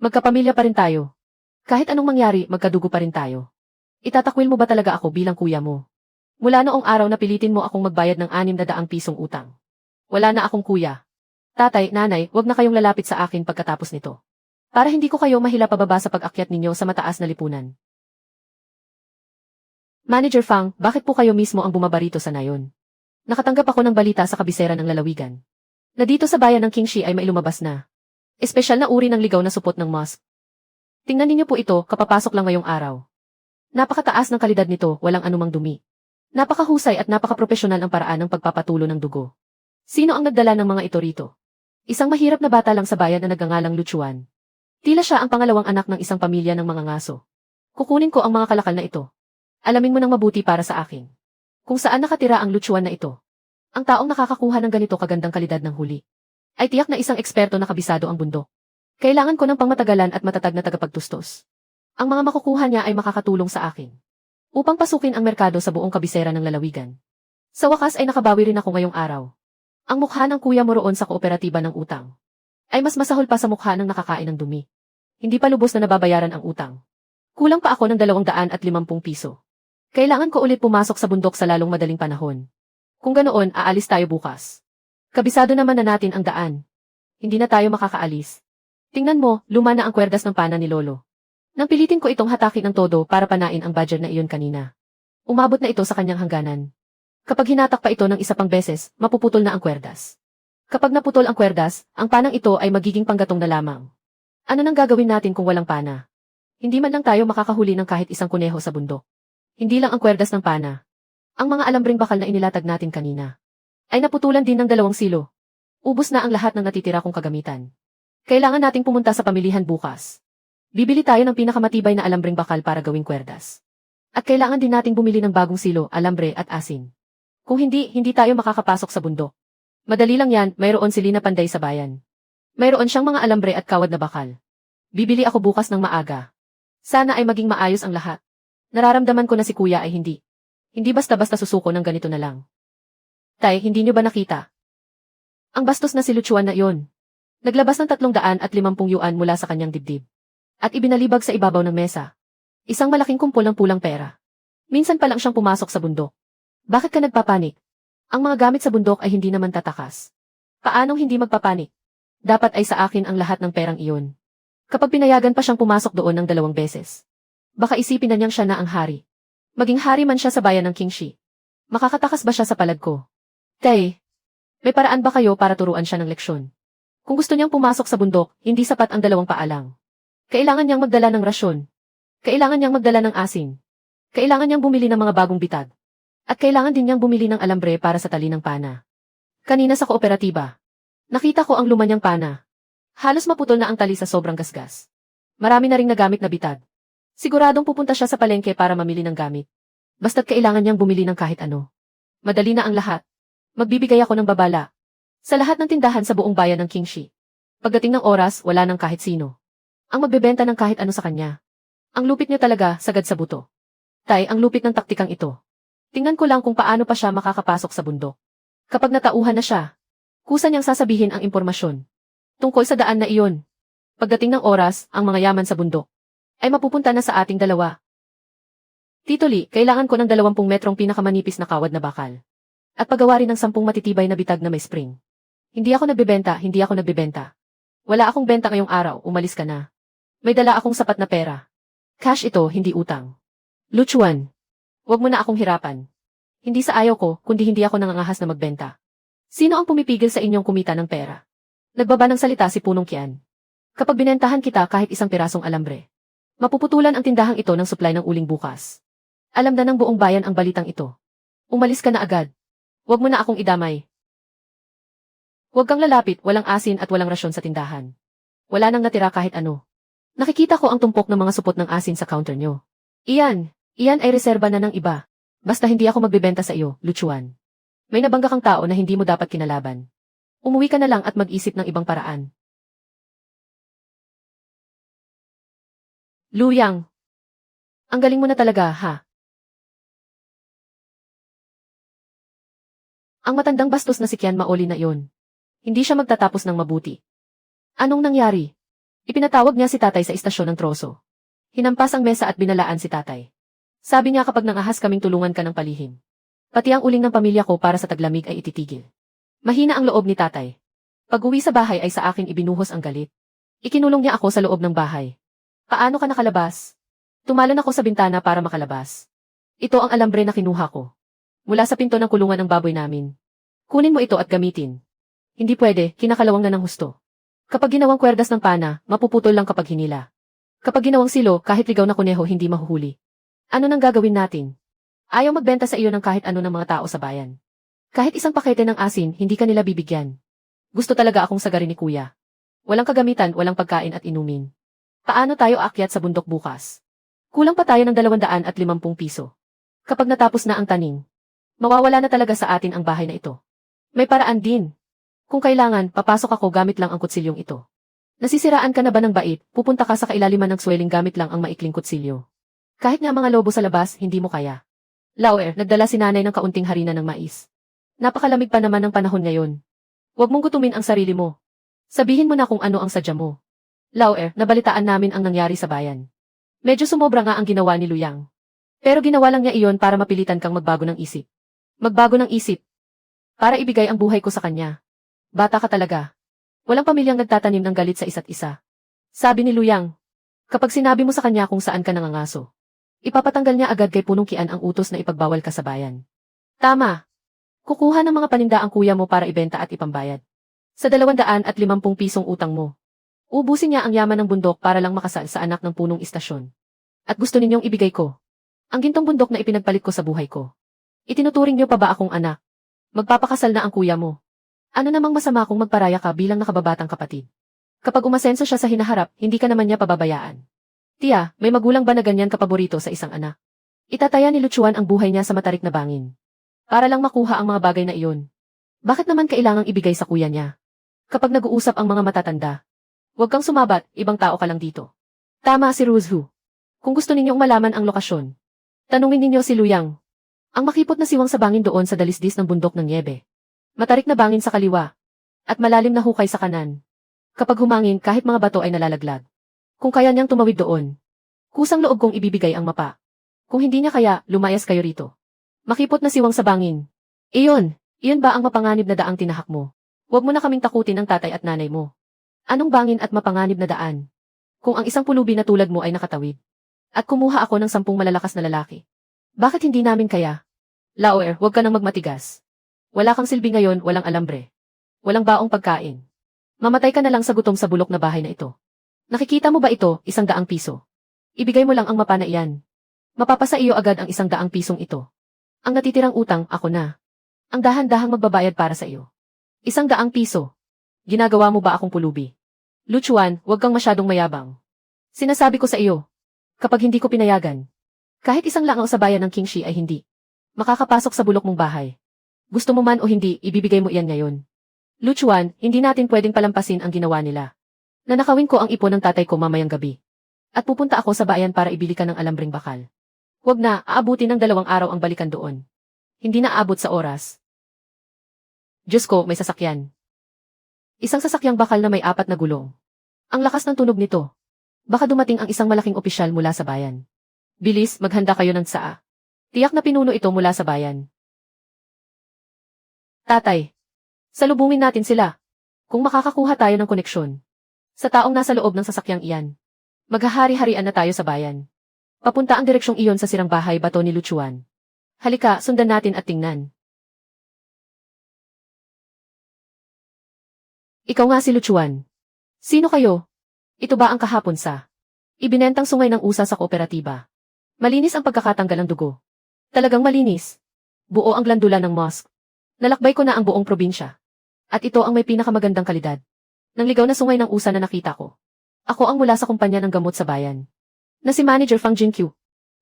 Magkapamilya pa rin tayo. Kahit anong mangyari, magkadugo pa rin tayo. Itatakwil mo ba talaga ako bilang kuya mo? Mula noong araw na pilitin mo akong magbayad ng 600 pisong utang. Wala na akong kuya. Tatay, nanay, wag na kayong lalapit sa akin pagkatapos nito. Para hindi ko kayo mahila pababa sa pag-akyat ninyo sa mataas na lipunan. Manager Fang, bakit po kayo mismo ang bumabarito sa nayon? Nakatanggap ako ng balita sa kabisera ng lalawigan. Na dito sa bayan ng Qingxi ay may lumabas na espesyal na uri ng ligaw na supot ng mosque. Tingnan ninyo po ito, kapapasok lang ngayong araw. Napakataas ng kalidad nito, walang anumang dumi. Napakahusay at napakaprofesyonal ang paraan ng pagpapatulo ng dugo. Sino ang nagdala ng mga ito rito? Isang mahirap na bata lang sa bayan na nagngangalang Luchuan. Tila siya ang pangalawang anak ng isang pamilya ng mga ngaso. Kukunin ko ang mga kalakal na ito. Alamin mo ng mabuti para sa akin. Kung saan nakatira ang Luchuan na ito. Ang taong nakakakuha ng ganito kagandang kalidad ng huli. Ay tiyak na isang eksperto na kabisado ang bundok. Kailangan ko ng pangmatagalan at matatag na tagapagtustos. Ang mga makukuha niya ay makakatulong sa akin. Upang pasukin ang merkado sa buong kabisera ng lalawigan. Sa wakas ay nakabawi rin ako ngayong araw. Ang mukha ng kuya mo roon sa kooperatiba ng utang ay mas masahol pa sa mukha ng nakakain ng dumi. Hindi pa lubos na nababayaran ang utang. Kulang pa ako ng 250 piso. Kailangan ko ulit pumasok sa bundok sa lalong madaling panahon. Kung ganoon, aalis tayo bukas. Kabisado naman na natin ang daan. Hindi na tayo makakaalis. Tingnan mo, luma na ang kwerdas ng pana ni Lolo. Nang pilitin ko itong hatakin ng todo para panain ang badger na iyon kanina. Umabot na ito sa kanyang hangganan. Kapag hinatak pa ito ng isa pang beses, mapuputol na ang kwerdas. Kapag naputol ang kwerdas, ang panang ito ay magiging panggatong na lamang. Ano nang gagawin natin kung walang pana? Hindi man lang tayo makakahuli ng kahit isang kuneho sa bundok. Hindi lang ang kwerdas ng pana. Ang mga alambring bakal na inilatag natin kanina ay naputulan din ng 2 silo. Ubus na ang lahat ng natitira kong kagamitan. Kailangan nating pumunta sa pamilihan bukas. Bibili tayo ng pinakamatibay na alambring bakal para gawing kwerdas. At kailangan din nating bumili ng bagong silo, alambre at asin. Kung hindi tayo makakapasok sa bundok. Madali lang yan, mayroon si Lina Panday sa bayan. Mayroon siyang mga alambre at kawad na bakal. Bibili ako bukas ng maaga. Sana ay maging maayos ang lahat. Nararamdaman ko na si kuya ay hindi. Hindi basta-basta susuko ng ganito na lang. Tay, hindi niyo ba nakita? Ang bastos na si Luchuan na iyon. Naglabas ng 350 yuan mula sa kanyang dibdib. At ibinalibag sa ibabaw ng mesa. Isang malaking kumpol ng pulang pera. Minsan pa lang siyang pumasok sa bundok. Bakit ka nagpapanik? Ang mga gamit sa bundok ay hindi naman tatakas. Paanong hindi magpapanik? Dapat ay sa akin ang lahat ng perang iyon. Kapag pinayagan pa siyang pumasok doon ng 2 beses. Baka isipin na niyang siya na ang hari. Maging hari man siya sa bayan ng Kingshi. Makakatakas ba siya sa palad ko? Tay, may paraan ba kayo para turuan siya ng leksyon? Kung gusto niyang pumasok sa bundok, hindi sapat ang 2 paa lang. Kailangan niyang magdala ng rasyon. Kailangan niyang magdala ng asin. Kailangan niyang bumili ng mga bagong bitag. At kailangan din niyang bumili ng alambre para sa tali ng pana. Kanina sa kooperatiba, nakita ko ang luma niyang pana. Halos maputol na ang tali sa sobrang gasgas. Marami na ring nagamit na bitag. Siguradong pupunta siya sa palengke para mamili ng gamit. Basta't kailangan niyang bumili ng kahit ano. Madali na ang lahat. Magbibigay ako ng babala. Sa lahat ng tindahan sa buong bayan ng Kingshi. Pagdating ng oras, wala nang kahit sino. Ang magbebenta ng kahit ano sa kanya. Ang lupit niya talaga, sagad sa buto. Tay, ang lupit ng taktikang ito. Tingnan ko lang kung paano pa siya makakapasok sa bundok. Kapag natauhan na siya, kusa niyang sasabihin ang impormasyon. Tungkol sa daan na iyon. Pagdating ng oras, ang mga yaman sa bundok ay mapupunta na sa ating dalawa. Tito Lee, kailangan ko ng 20 metrong pinakamanipis na kawad na bakal. At paggawa rin ng 10 matitibay na bitag na may spring. Hindi ako nagbebenta. Wala akong benta ngayong araw, umalis ka na. May dala akong sapat na pera. Cash ito, hindi utang. Luchuan. Huwag mo na akong hirapan. Hindi sa ayaw ko, kundi hindi ako nangangahas na magbenta. Sino ang pumipigil sa inyong kumita ng pera? Nagbaba ng salita si Punong Kian. Kapag binentahan kita kahit isang pirasong alambre, mapuputulan ang tindahang ito ng supply ng uling bukas. Alam na ng buong bayan ang balitang ito. Umalis ka na agad. Huwag mo na akong idamay. Huwag kang lalapit, walang asin at walang rasyon sa tindahan. Wala nang natira kahit ano. Nakikita ko ang tumpok ng mga supot ng asin sa counter nyo. Iyan ay reserba na ng iba. Basta hindi ako magbebenta sa iyo, Luchuan. May nabangga kang tao na hindi mo dapat kinalaban. Umuwi ka na lang at mag-isip ng ibang paraan. Luyang. Ang galing mo na talaga, ha? Ang matandang bastos na si Kian Maoli na iyon. Hindi siya magtatapos ng mabuti. Anong nangyari? Ipinatawag niya si tatay sa istasyon ng troso. Hinampas ang mesa at binalaan si tatay. Sabi niya kapag nangahas kaming tulungan ka ng palihim. Pati ang uling ng pamilya ko para sa taglamig ay ititigil. Mahina ang loob ni tatay. Pag-uwi sa bahay ay sa akin ibinuhos ang galit. Ikinulong niya ako sa loob ng bahay. Paano ka nakalabas? Tumalon ako sa bintana para makalabas. Ito ang alambre na kinuha ko. Mula sa pinto ng kulungan ng baboy namin. Kunin mo ito at gamitin. Hindi pwede, kinakalawang na ng husto. Kapag ginawang kwerdas ng pana, mapuputol lang kapag hinila. Kapag ginawang silo, kahit ligaw na kuneho hindi mahuhuli. Ano nang gagawin natin? Ayaw magbenta sa iyo ng kahit ano ng mga tao sa bayan. Kahit isang pakete ng asin, hindi ka nila bibigyan. Gusto talaga akong sagarin ni kuya. Walang kagamitan, walang pagkain at inumin. Paano tayo aakyat sa bundok bukas? Kulang pa tayo ng 250 piso. Kapag natapos na ang taning, mawawala na talaga sa atin ang bahay na ito. May paraan din. Kung kailangan, papasok ako gamit lang ang kutsilyong ito. Nasisiraan ka na ba ng bait, pupunta ka sa kailaliman ng sweling gamit lang ang maikling kutsilyo. Kahit nga mga lobo sa labas, hindi mo kaya. Lauer, nagdala si nanay ng kaunting harina ng mais. Napakalamig pa naman ng panahon ngayon. Huwag mong gutumin ang sarili mo. Sabihin mo na kung ano ang sadya mo. Lauer, nabalitaan namin ang nangyari sa bayan. Medyo sumobra nga ang ginawa ni Luyang. Pero ginawa lang niya iyon para mapilitan kang magbago ng isip. Magbago ng isip. Para ibigay ang buhay ko sa kanya. Bata ka talaga. Walang pamilyang nagtatanim ng galit sa isa't isa. Sabi ni Luyang. Kapag sinabi mo sa kanya kung saan ka nangangaso, ipapatanggal niya agad kay Punong Kian ang utos na ipagbawal ka sa bayan. Tama. Kukuha ng mga paninda ang kuya mo para ibenta at ipambayad. Sa 250 pisong utang mo. Ubusin niya ang yaman ng bundok para lang makasal sa anak ng punong istasyon. At gusto ninyong ibigay ko ang gintong bundok na ipinagpalit ko sa buhay ko. Itinuturing niyo pa ba akong anak? Magpapakasal na ang kuya mo. Ano namang masama kung magparaya ka bilang nakababatang kapatid? Kapag umasenso siya sa hinaharap, hindi ka naman niya pababayaan. Tiya, may magulang ba na ganyan kapaborito sa isang anak? Itataya ni Luchuan ang buhay niya sa matarik na bangin. Para lang makuha ang mga bagay na iyon. Bakit naman kailangang ibigay sa kuya niya? Kapag nag-uusap ang mga matatanda, huwag kang sumabat, ibang tao ka lang dito. Tama si Ruzhu. Kung gusto ninyong malaman ang lokasyon, tanungin ninyo si Luyang. Ang makipot na siwang sa bangin doon sa dalisdis ng bundok ng Niebe. Matarik na bangin sa kaliwa. At malalim na hukay sa kanan. Kapag humangin kahit mga bato ay nalalaglag. Kung kaya niyang tumawid doon, kusang loob kong ibibigay ang mapa. Kung hindi niya kaya, lumayas kayo rito. Makipot na siwang sa bangin. Iyon ba ang mapanganib na daang tinahak mo? Huwag mo na kaming takutin ang tatay at nanay mo. Anong bangin at mapanganib na daan? Kung ang isang pulubi na tulad mo ay nakatawid. At kumuha ako ng 10 malalakas na lalaki. Bakit hindi namin kaya? Lauer, huwag ka nang magmatigas. Wala kang silbi ngayon, walang alambre. Walang baong pagkain. Mamatay ka na lang sa gutom sa bulok na bahay na ito. Nakikita mo ba ito, 100 piso? Ibigay mo lang ang mapa na iyan. Mapapasa iyo agad ang 100 pisong ito. Ang natitirang utang, ako na. Ang dahan-dahang magbabayad para sa iyo. 100 piso. Ginagawa mo ba akong pulubi? Luchuan, huwag kang masyadong mayabang. Sinasabi ko sa iyo, kapag hindi ko pinayagan, kahit isang langaw sa bayan ng Kingshi ay hindi makakapasok sa bulok mong bahay. Gusto mo man o hindi, ibibigay mo iyan ngayon. Luchuan, hindi natin pwedeng palampasin ang ginawa nila. Nanakawin ko ang ipon ng tatay ko mamayang gabi. At pupunta ako sa bayan para ibili ka ng alambring bakal. Huwag na, aabutin ng 2 araw ang balikan doon. Hindi na aabot sa oras. Diyos ko, may sasakyan. Isang sasakyang bakal na may 4 na gulong. Ang lakas ng tunog nito. Baka dumating ang isang malaking opisyal mula sa bayan. Bilis, maghanda kayo ng tsaa. Tiyak na pinuno ito mula sa bayan. Tatay, salubungin natin sila. Kung makakakuha tayo ng koneksyon sa taong nasa loob ng sasakyang iyan, maghahari-harian na tayo sa bayan. Papunta ang direksyong iyon sa sirang bahay bato ni Luchuan. Halika, sundan natin at tingnan. Ikaw nga si Luchuan. Sino kayo? Ito ba ang kahapon sa ibinentang sungay ng usa sa kooperatiba? Malinis ang pagkakatanggal ng dugo. Talagang malinis. Buo ang glandula ng mosque. Nalakbay ko na ang buong probinsya. At ito ang may pinakamagandang kalidad. Nang ligaw na sungay ng usa na nakita ko. Ako ang mula sa kumpanya ng gamot sa bayan. Na si Manager Fang Jingqiu.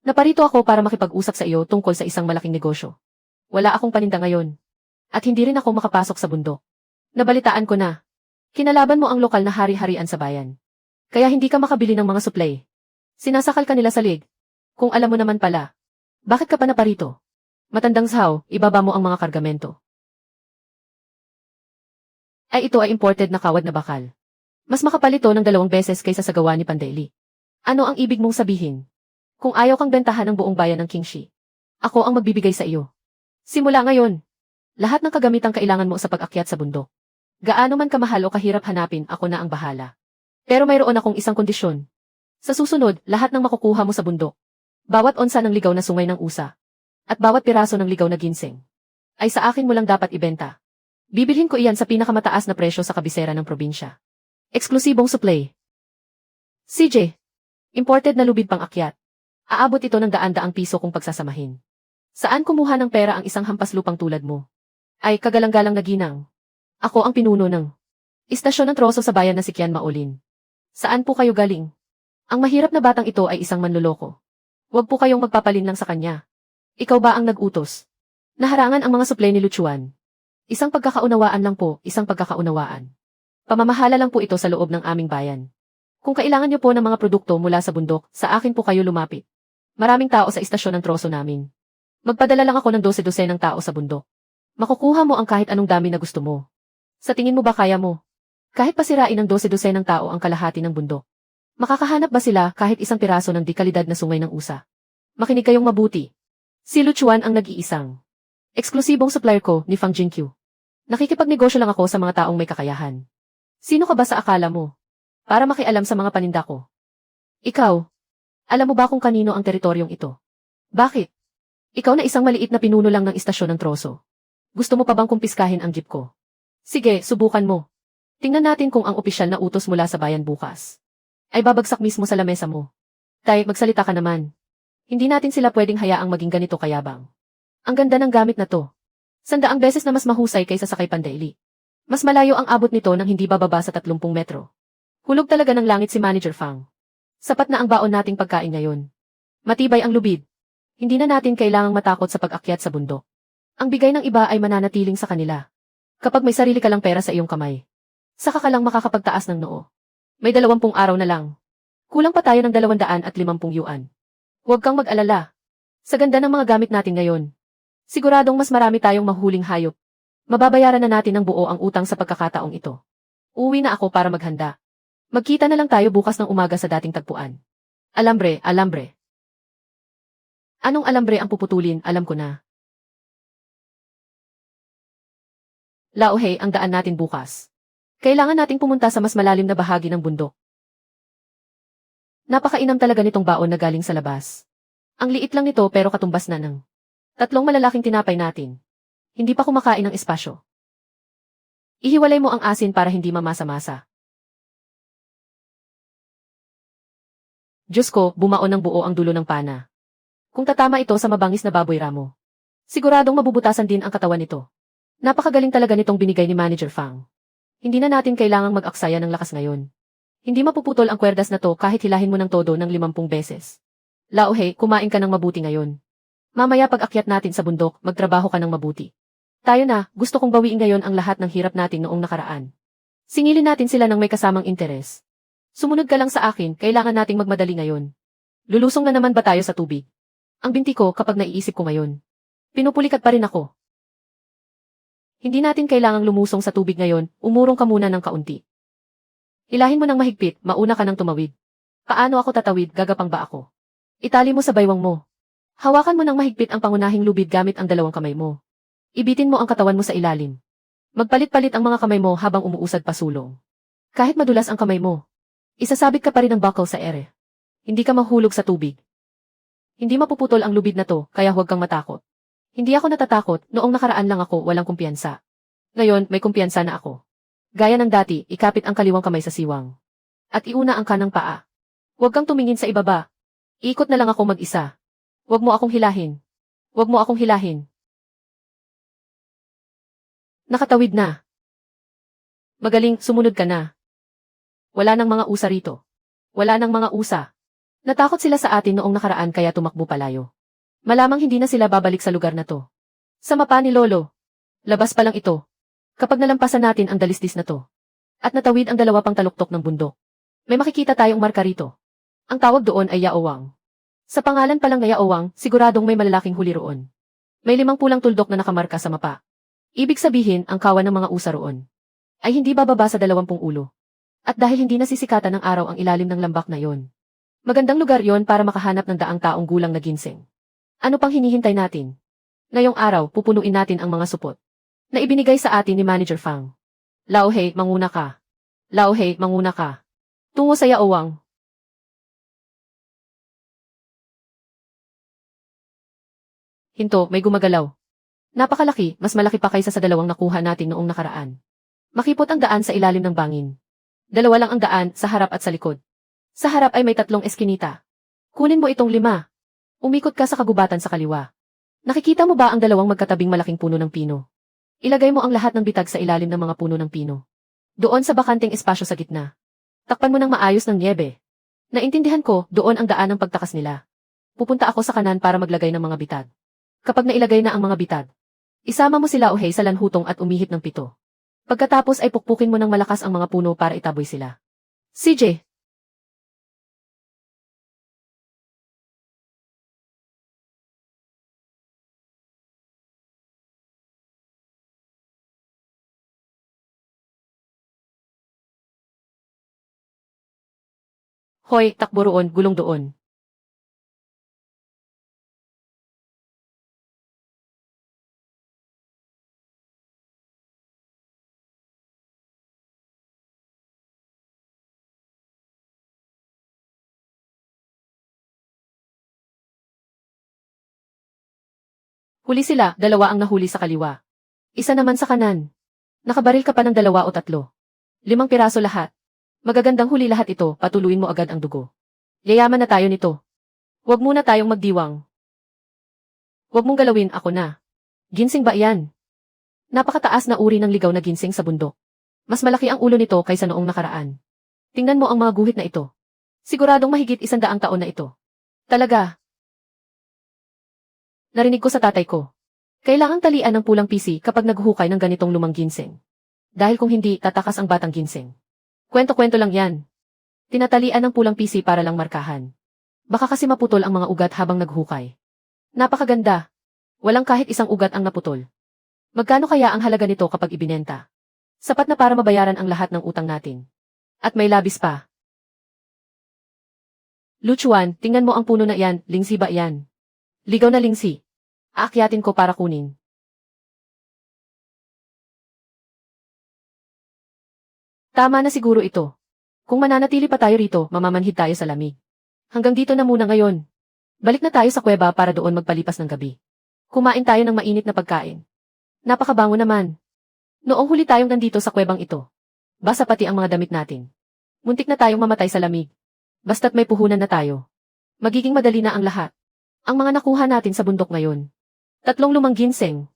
Naparito ako para makipag-usap sa iyo tungkol sa isang malaking negosyo. Wala akong paninda ngayon. At hindi rin ako makapasok sa bundok. Nabalitaan ko na. Kinalaban mo ang lokal na hari-harian sa bayan. Kaya hindi ka makabili ng mga supply. Sinasakal ka nila sa lig. Kung alam mo naman pala. Bakit ka pa naparito? Matandang sahaw, ibaba mo ang mga kargamento. Ay ito ay imported na kawad na bakal. Mas makapal ito ng 2 beses kaysa sa gawa ni Pandeli. Ano ang ibig mong sabihin? Kung ayaw kang bentahan ng buong bayan ng Kingshi, ako ang magbibigay sa iyo. Simula ngayon, lahat ng kagamitang kailangan mo sa pag-akyat sa bundok. Gaano man kamahal o kahirap hanapin, ako na ang bahala. Pero mayroon akong isang kondisyon. Sa susunod, lahat ng makukuha mo sa bundok, bawat onsa ng ligaw na sungay ng usa, at bawat piraso ng ligaw na ginseng, ay sa akin mo lang dapat ibenta. Bibilhin ko iyan sa pinakamataas na presyo sa kabisera ng probinsya. Eksklusibong supply. CJ. Imported na lubid pang akyat. Aabot ito ng 100 piso kung pagsasamahin. Saan kumuha ng pera ang isang hampas lupang tulad mo? Ay, kagalang-galang na ginang. Ako ang pinuno ng istasyon ng troso sa bayan na si Kian Maolin. Saan po kayo galing? Ang mahirap na batang ito ay isang manloloko. Huwag po kayong magpapalin lang sa kanya. Ikaw ba ang nag-utos? Naharangan ang mga suplay ni Luchuan. Isang pagkakaunawaan lang po, isang pagkakaunawaan. Pamamahala lang po ito sa loob ng aming bayan. Kung kailangan niyo po ng mga produkto mula sa bundok, sa akin po kayo lumapit. Maraming tao sa istasyon ng troso namin. Magpadala lang ako ng 12 ng tao sa bundok. Makukuha mo ang kahit anong dami na gusto mo. Sa tingin mo ba kaya mo? Kahit pasirain ng 12 ng tao ang kalahati ng bundok. Makakahanap ba sila kahit isang piraso ng di kalidad na sungay ng usa? Makinig kayong mabuti. Si Luchuan ang nag-iisang eksklusibong supplier ko ni Fang Jingqiu. Nakikipagnegosyo lang ako sa mga taong may kakayahan. Sino ka ba sa akala mo? Para makialam sa mga paninda ko. Ikaw, alam mo ba kung kanino ang teritoryong ito? Bakit? Ikaw na isang maliit na pinuno lang ng istasyon ng troso. Gusto mo pa bang kumpiskahin ang jeep ko? Sige, subukan mo. Tingnan natin kung ang opisyal na utos mula sa bayan bukas ay babagsak mismo sa lamesa mo. Tay, magsalita ka naman. Hindi natin sila pwedeng hayaang maging ganito kayabang. Ang ganda ng gamit na to. 100 beses na mas mahusay kaysa sa kay Pandaili. Mas malayo ang abot nito nang hindi bababa sa 30 metro. Hulog talaga ng langit si Manager Fang. Sapat na ang baon nating pagkain ngayon. Matibay ang lubid. Hindi na natin kailangang matakot sa pag-akyat sa bundok. Ang bigay ng iba ay mananatiling sa kanila. Kapag may sarili ka lang pera sa iyong kamay, saka ka lang makakapagtaas ng noo. May 20 araw na lang. Kulang pa tayo ng 250 yuan. Huwag kang mag-alala. Sa ganda ng mga gamit natin ngayon, siguradong mas marami tayong mahuhuling hayop. Mababayaran na natin ng buo ang utang sa pagkakataong ito. Uwi na ako para maghanda. Magkita na lang tayo bukas ng umaga sa dating tagpuan. Alambre, alambre. Anong alambre ang puputulin, alam ko na. Laohe, ang daan natin bukas. Kailangan nating pumunta sa mas malalim na bahagi ng bundok. Napakainam talaga nitong baon na galing sa labas. Ang liit lang nito pero katumbas na ng 3 malalaking tinapay natin. Hindi pa kumakain ng espasyo. Ihiwalay mo ang asin para hindi mamasa-masa. Diyos ko, bumaon ng buo ang dulo ng pana. Kung tatama ito sa mabangis na baboy ramo, siguradong mabubutasan din ang katawan nito. Napakagaling talaga nitong binigay ni Manager Fang. Hindi na natin kailangang mag-aksaya ng lakas ngayon. Hindi mapuputol ang kwerdas na to kahit hilahin mo ng todo ng 50 beses. Laohe, kumain ka ng mabuti ngayon. Mamaya pag-akyat natin sa bundok, magtrabaho ka ng mabuti. Tayo na, gusto kong bawiin ngayon ang lahat ng hirap natin noong nakaraan. Singilin natin sila ng may kasamang interes. Sumunod ka lang sa akin, kailangan nating magmadali ngayon. Lulusong na naman ba tayo sa tubig? Ang binti ko kapag naiisip ko ngayon. Pinupulikat pa rin ako. Hindi natin kailangang lumusong sa tubig ngayon, umurong ka muna ng kaunti. Hilahin mo ng mahigpit, mauna ka ng tumawid. Paano ako tatawid, gagapang ba ako? Itali mo sa baywang mo. Hawakan mo ng mahigpit ang pangunahing lubid gamit ang 2 kamay mo. Ibitin mo ang katawan mo sa ilalim. Magpalit-palit ang mga kamay mo habang umuusad pasulong. Kahit madulas ang kamay mo, isasabit ka pa rin ng buckle sa ere. Hindi ka mahulog sa tubig. Hindi mapuputol ang lubid na to, kaya huwag kang matakot. Hindi ako natatakot, noong nakaraan lang ako walang kumpiyansa. Ngayon, may kumpiyansa na ako. Gaya ng dati, ikapit ang kaliwang kamay sa siwang. At iuna ang kanang paa. Huwag kang tumingin sa ibaba. Ikot na lang ako mag-isa. Huwag mo akong hilahin. Huwag mo akong hilahin. Nakatawid na. Magaling, sumunod ka na. Wala nang mga usa rito. Wala nang mga usa. Natakot sila sa atin noong nakaraan kaya tumakbo palayo. Malamang hindi na sila babalik sa lugar na to. Sa mapa ni Lolo. Labas pa lang ito. Kapag nalampasan natin ang dalisdis na to. At natawid ang 2 pang taluktok ng bundok. May makikita tayong marka rito. Ang tawag doon ay Yaowang. Sa pangalan pa lang na Yaowang, siguradong may malalaking huli roon. May 5 pulang tuldok na nakamarka sa mapa. Ibig sabihin, ang kawan ng mga usa roon ay hindi bababa sa 20 ulo. At dahil hindi nasisikatan ng araw ang ilalim ng lambak na yon, magandang lugar yon para makahanap ng daang taong gulang na ginseng. Ano pang hinihintay natin? Ngayong araw, pupunuin natin ang mga supot na ibinigay sa atin ni Manager Fang. Laohe, manguna ka. Laohe, manguna ka. Tungo sa Yaowang. Hinto, may gumagalaw. Napakalaki, mas malaki pa kaysa sa 2 nakuha natin noong nakaraan. Makipot ang daan sa ilalim ng bangin. 2 lang ang daan, sa harap at sa likod. Sa harap ay may 3 eskinita. Kunin mo itong 5. Umikot ka sa kagubatan sa kaliwa. Nakikita mo ba ang dalawang magkatabing malaking puno ng pino? Ilagay mo ang lahat ng bitag sa ilalim ng mga puno ng pino. Doon sa bakanting espasyo sa gitna. Takpan mo ng maayos ng niebe. Naintindihan ko, doon ang daan ng pagtakas nila. Pupunta ako sa kanan para maglagay ng mga bitag. Kapag nailagay na ang mga bitag, isama mo sila Uhei sa lanhutong at umihip ng 7. Pagkatapos ay pukpukin mo ng malakas ang mga puno para itaboy sila. CJ. Hoy, takbo roon, gulong doon. Huli sila, 2 ang nahuli sa kaliwa. Isa naman sa kanan. Nakabaril ka pa ng 2 o 3. 5 piraso lahat. Magagandang huli lahat ito, patuluin mo agad ang dugo. Yayaman na tayo nito. Huwag muna tayong magdiwang. Huwag mong galawin, ako na. Ginseng ba yan? Napakataas na uri ng ligaw na ginseng sa bundok. Mas malaki ang ulo nito kaysa noong nakaraan. Tingnan mo ang mga guhit na ito. Siguradong mahigit 100 taon na ito. Talaga. Narinig ko sa tatay ko. Kailangang talian ng pulang pisi kapag naghuhukay ng ganitong lumang ginseng. Dahil kung hindi, tatakas ang batang ginseng. Kwento-kwento lang yan. Tinatalian ng pulang pisi para lang markahan. Baka kasi maputol ang mga ugat habang naghukay. Napakaganda. Walang kahit isang ugat ang naputol. Magkano kaya ang halaga nito kapag ibinenta? Sapat na para mabayaran ang lahat ng utang natin. At may labis pa. Luchuan, tingnan mo ang puno na yan, lingsi ba yan? Ligaw na lingsi. Aakyatin ko para kunin. Tama na siguro ito. Kung mananatili pa tayo rito, mamamanhid tayo sa lamig. Hanggang dito na muna ngayon. Balik na tayo sa kuweba para doon magpalipas ng gabi. Kumain tayo ng mainit na pagkain. Napakabango naman. Noong huli tayong nandito sa kuwebang ito, basa pati ang mga damit natin. Muntik na tayong mamatay sa lamig. Basta't may puhunan na tayo. Magiging madali na ang lahat. Ang mga nakuha natin sa bundok ngayon. 3 lumang ginseng.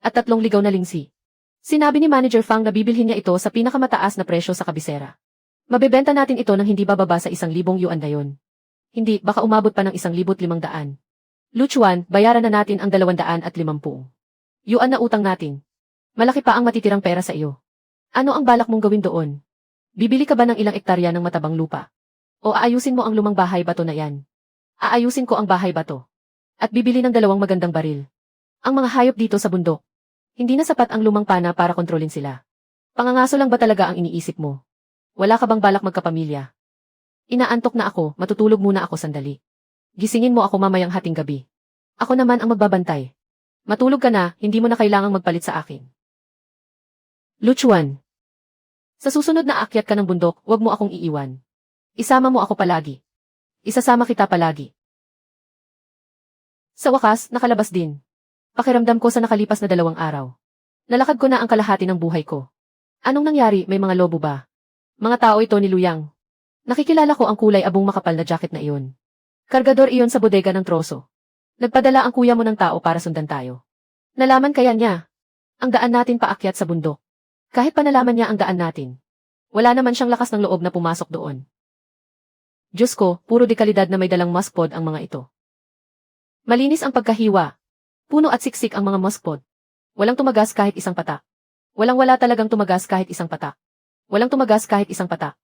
At 3 ligaw na lingsi. Sinabi ni Manager Fang na bibilhin niya ito sa pinakamataas na presyo sa kabisera. Mabebenta natin ito ng hindi bababa sa 1,000 yuan dayon. Hindi, baka umabot pa ng 1,500. Luchuan, bayaran na natin ang 250 yuan na utang natin. Malaki pa ang matitirang pera sa iyo. Ano ang balak mong gawin doon? Bibili ka ba ng ilang ektarya ng matabang lupa? O aayusin mo ang lumang bahay bato na yan? Aayusin ko ang bahay bato. At bibili ng 2 magandang baril. Ang mga hayop dito sa bundok. Hindi na sapat ang lumang pana para kontrolin sila. Pangangaso lang ba talaga ang iniisip mo? Wala ka bang balak magkapamilya? Inaantok na ako, matutulog muna ako sandali. Gisingin mo ako mamayang hating gabi. Ako naman ang magbabantay. Matulog ka na, hindi mo na kailangang magpalit sa akin. Luchuan. Sa susunod na aakyat ka ng bundok, huwag mo akong iiwan. Isama mo ako palagi. Isasama kita palagi. Sa wakas, nakalabas din. Pakiramdam ko sa nakalipas na 2 araw. Nalakad ko na ang kalahati ng buhay ko. Anong nangyari, may mga lobo ba? Mga tao ito ni Luyang. Nakikilala ko ang kulay abong makapal na jacket na iyon. Kargador iyon sa bodega ng troso. Nagpadala ang kuya mo ng tao para sundan tayo. Nalaman kaya niya ang daan natin paakyat sa bundok. Kahit pa nalaman niya ang daan natin. Wala naman siyang lakas ng loob na pumasok doon. Diyos ko, puro dekalidad na may dalang muskpod ang mga ito. Malinis ang pagkahiwa. Puno at siksik ang mga muskpod. Walang tumagas kahit isang patak. Walang-wala talagang tumagas kahit isang patak. Walang tumagas kahit isang patak.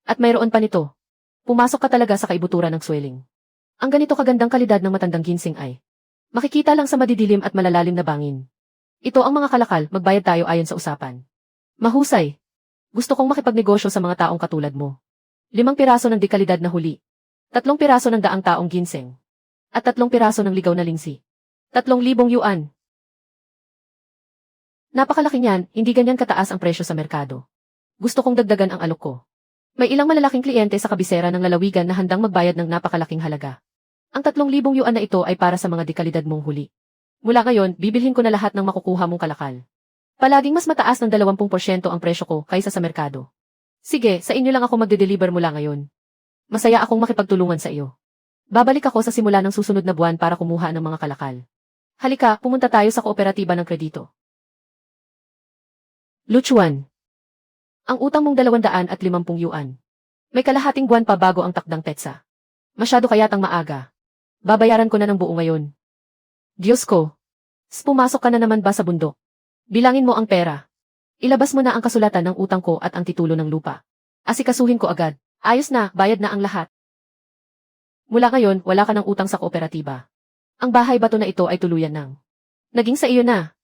At mayroon pa nito. Pumasok ka talaga sa kaibuturan ng swelling. Ang ganito kagandang kalidad ng matandang ginseng ay makikita lang sa madidilim at malalalim na bangin. Ito ang mga kalakal, magbayad tayo ayon sa usapan. Mahusay. Gusto kong makipagnegosyo sa mga taong katulad mo. 5 piraso ng dekalidad na huli. 3 piraso ng daang taong ginseng. At 3 piraso ng ligaw na lingsi. 3,000 yuan. Napakalaki niyan, hindi ganyan kataas ang presyo sa merkado. Gusto kong dagdagan ang alok ko. May ilang malalaking kliyente sa kabisera ng lalawigan na handang magbayad ng napakalaking halaga. Ang 3,000 yuan na ito ay para sa mga dekalidad mong huli. Mula ngayon, bibilhin ko na lahat ng makukuha mong kalakal. Palaging mas mataas ng 20% ang presyo ko kaysa sa merkado. Sige, sa inyo lang ako magde-deliver mula ngayon. Masaya akong makipagtulungan sa iyo. Babalik ako sa simula ng susunod na buwan para kumuha ng mga kalakal. Halika, pumunta tayo sa kooperatiba ng kredito. Luchuan. Ang utang mong 250 yuan. May kalahating buwan pa bago ang takdang petsa. Masyado kayatang maaga. Babayaran ko na ng buo ngayon. Diyos ko. Pumasok ka na naman ba sa bundok? Bilangin mo ang pera. Ilabas mo na ang kasulatan ng utang ko at ang titulo ng lupa. Asikasuhin ko agad. Ayos na, bayad na ang lahat. Mula ngayon, wala ka ng utang sa kooperatiba. Ang bahay bato na ito ay tuluyan ng naging sa iyo na.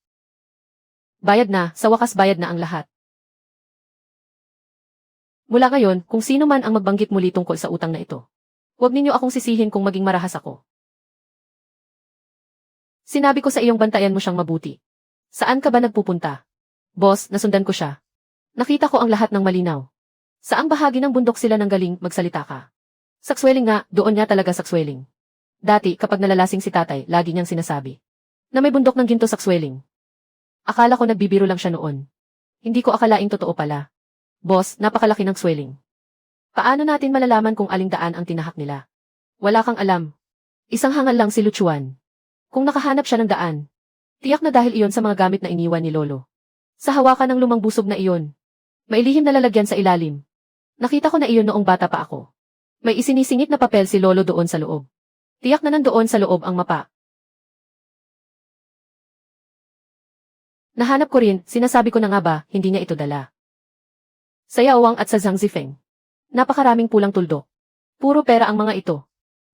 Bayad na, sa wakas bayad na ang lahat. Mula ngayon, kung sino man ang magbanggit muli tungkol sa utang na ito, huwag ninyo akong sisihin kung maging marahas ako. Sinabi ko sa iyong bantayan mo siyang mabuti. Saan ka ba nagpupunta? Boss, nasundan ko siya. Nakita ko ang lahat ng malinaw. Saang bahagi ng bundok sila nang galing magsalita ka? Saksweling nga, doon niya talaga saksweling. Dati, kapag nalalasing si tatay, lagi niyang sinasabi na may bundok ng ginto saksweling. Akala ko nagbibiro lang siya noon. Hindi ko akalaing totoo pala. Boss, napakalaki ng swelling. Paano natin malalaman kung aling daan ang tinahak nila? Wala kang alam. Isang hangal lang si Luchuan. Kung nakahanap siya ng daan, tiyak na dahil iyon sa mga gamit na iniwan ni Lolo. Sa hawakan ng lumang busog na iyon, may lihim na lalagyan sa ilalim. Nakita ko na iyon noong bata pa ako. May isinisingit na papel si Lolo doon sa loob. Tiyak na nandoon sa loob ang mapa. Nahanap ko rin, sinasabi ko na nga ba, hindi niya ito dala. Sa Yaowang at sa Zhang Zifeng. Napakaraming pulang tuldok. Puro pera ang mga ito.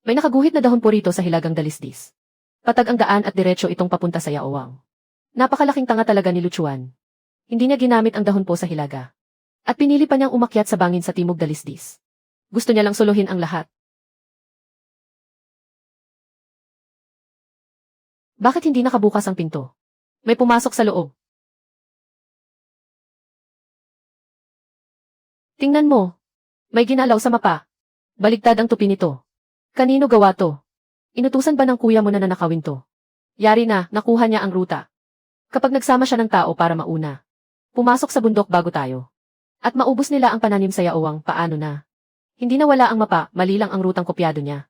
May nakaguhit na dahon po rito sa hilagang dalisdis. Patag ang daan at diretso itong papunta sa Yaowang. Napakalaking tanga talaga ni Luchuan. Hindi niya ginamit ang dahon po sa hilaga. At pinili pa niyang umakyat sa bangin sa timog dalisdis. Gusto niya lang suluhin ang lahat. Bakit hindi nakabukas ang pinto? May pumasok sa loob. Tingnan mo. May ginalaw sa mapa. Baligtad ang tupi nito. Kanino gawa to? Inutusan ba ng kuya mo na nanakawin to? Yari na, nakuha niya ang ruta. Kapag nagsama siya ng tao para mauna, pumasok sa bundok bago tayo. At maubos nila ang pananim sa Yaowang, paano na? Hindi na wala ang mapa, mali lang ang rutang kopyado niya.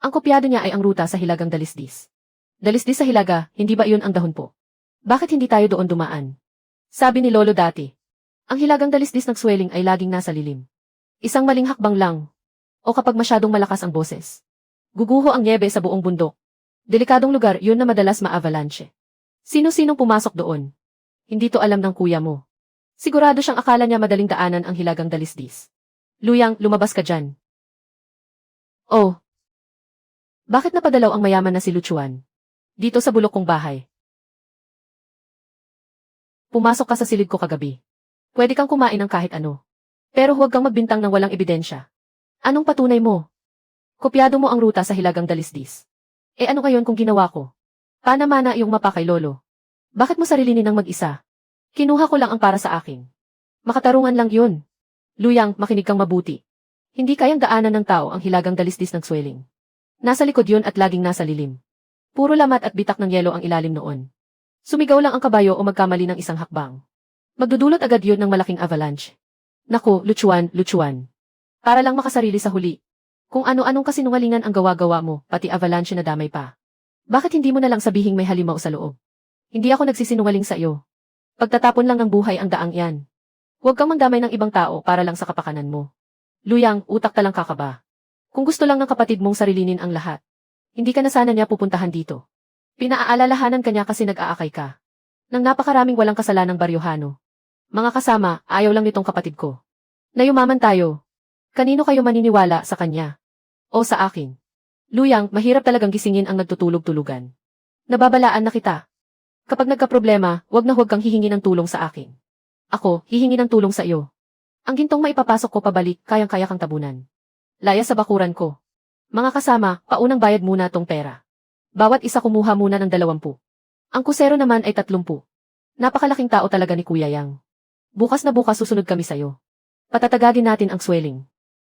Ang kopyado niya ay ang ruta sa hilagang dalisdis. Dalisdis sa hilaga, hindi ba iyon ang dahon po? Bakit hindi tayo doon dumaan? Sabi ni Lolo dati. Ang hilagang dalisdis ng swelling ay laging nasa lilim. Isang maling hakbang lang. O kapag masyadong malakas ang boses. Guguho ang nyebe sa buong bundok. Delikadong lugar yun na madalas ma-avalanche. Sino-sinong pumasok doon? Hindi to alam ng kuya mo. Sigurado siyang akala niya madaling daanan ang hilagang dalisdis. Luyang, lumabas ka dyan. Oh. Bakit napadalaw ang mayaman na si Luchuan? Dito sa bulok kong bahay. Pumasok ka sa silid ko kagabi. Pwede kang kumain ng kahit ano. Pero huwag kang magbintang ng walang ebidensya. Anong patunay mo? Kopyado mo ang ruta sa hilagang dalisdis. E ano ngayon kung ginawa ko? Panamana yung mapa kay Lolo. Bakit mo sarilinin ng mag-isa? Kinuha ko lang ang para sa akin. Makatarungan lang yun. Luyang, makinig kang mabuti. Hindi kayang daanan ng tao ang hilagang dalisdis ng swelling. Nasa likod yun at laging nasa lilim. Puro lamat at bitak ng yelo ang ilalim noon. Sumigaw lang ang kabayo o magkamali ng isang hakbang. Magdudulot agad yun ng malaking avalanche. Naku, Luchuan. Para lang makasarili sa huli. Kung ano-anong kasinungalingan ang gawa-gawa mo, pati avalanche na damay pa. Bakit hindi mo na lang sabihing may halimaw sa loob? Hindi ako nagsisinungaling sa iyo. Pagtatapon lang ng buhay ang daang yan. Huwag kang mangdamay ng ibang tao para lang sa kapakanan mo. Luyang, utak talang kakaba. Kung gusto lang ng kapatid mong sarilinin ang lahat, hindi ka na sana niya pupuntahan dito. Pinaaalalahanan ka niya kasi nag-aakay ka. Nang napakaraming walang kasalanang baryohano. Mga kasama, ayaw lang nitong kapatid ko. Nayumaman tayo. Kanino kayo maniniwala, sa kanya? O sa akin? Luyang, mahirap talagang gisingin ang nagtutulog-tulugan. Nababalaan na kita. Kapag nagkaproblema, huwag kang hihingi ng tulong sa akin. Ako, hihingi ng tulong sa iyo. Ang gintong maipapasok ko pabalik, kayang-kaya kang tabunan. Laya sa bakuran ko. Mga kasama, paunang bayad muna tong pera. Bawat isa kumuha muna ng 20. Ang kusero naman ay 30. Napakalaking tao talaga ni Kuya Yang. Bukas na bukas susunod kami sayo. Patatagagin natin ang swelling.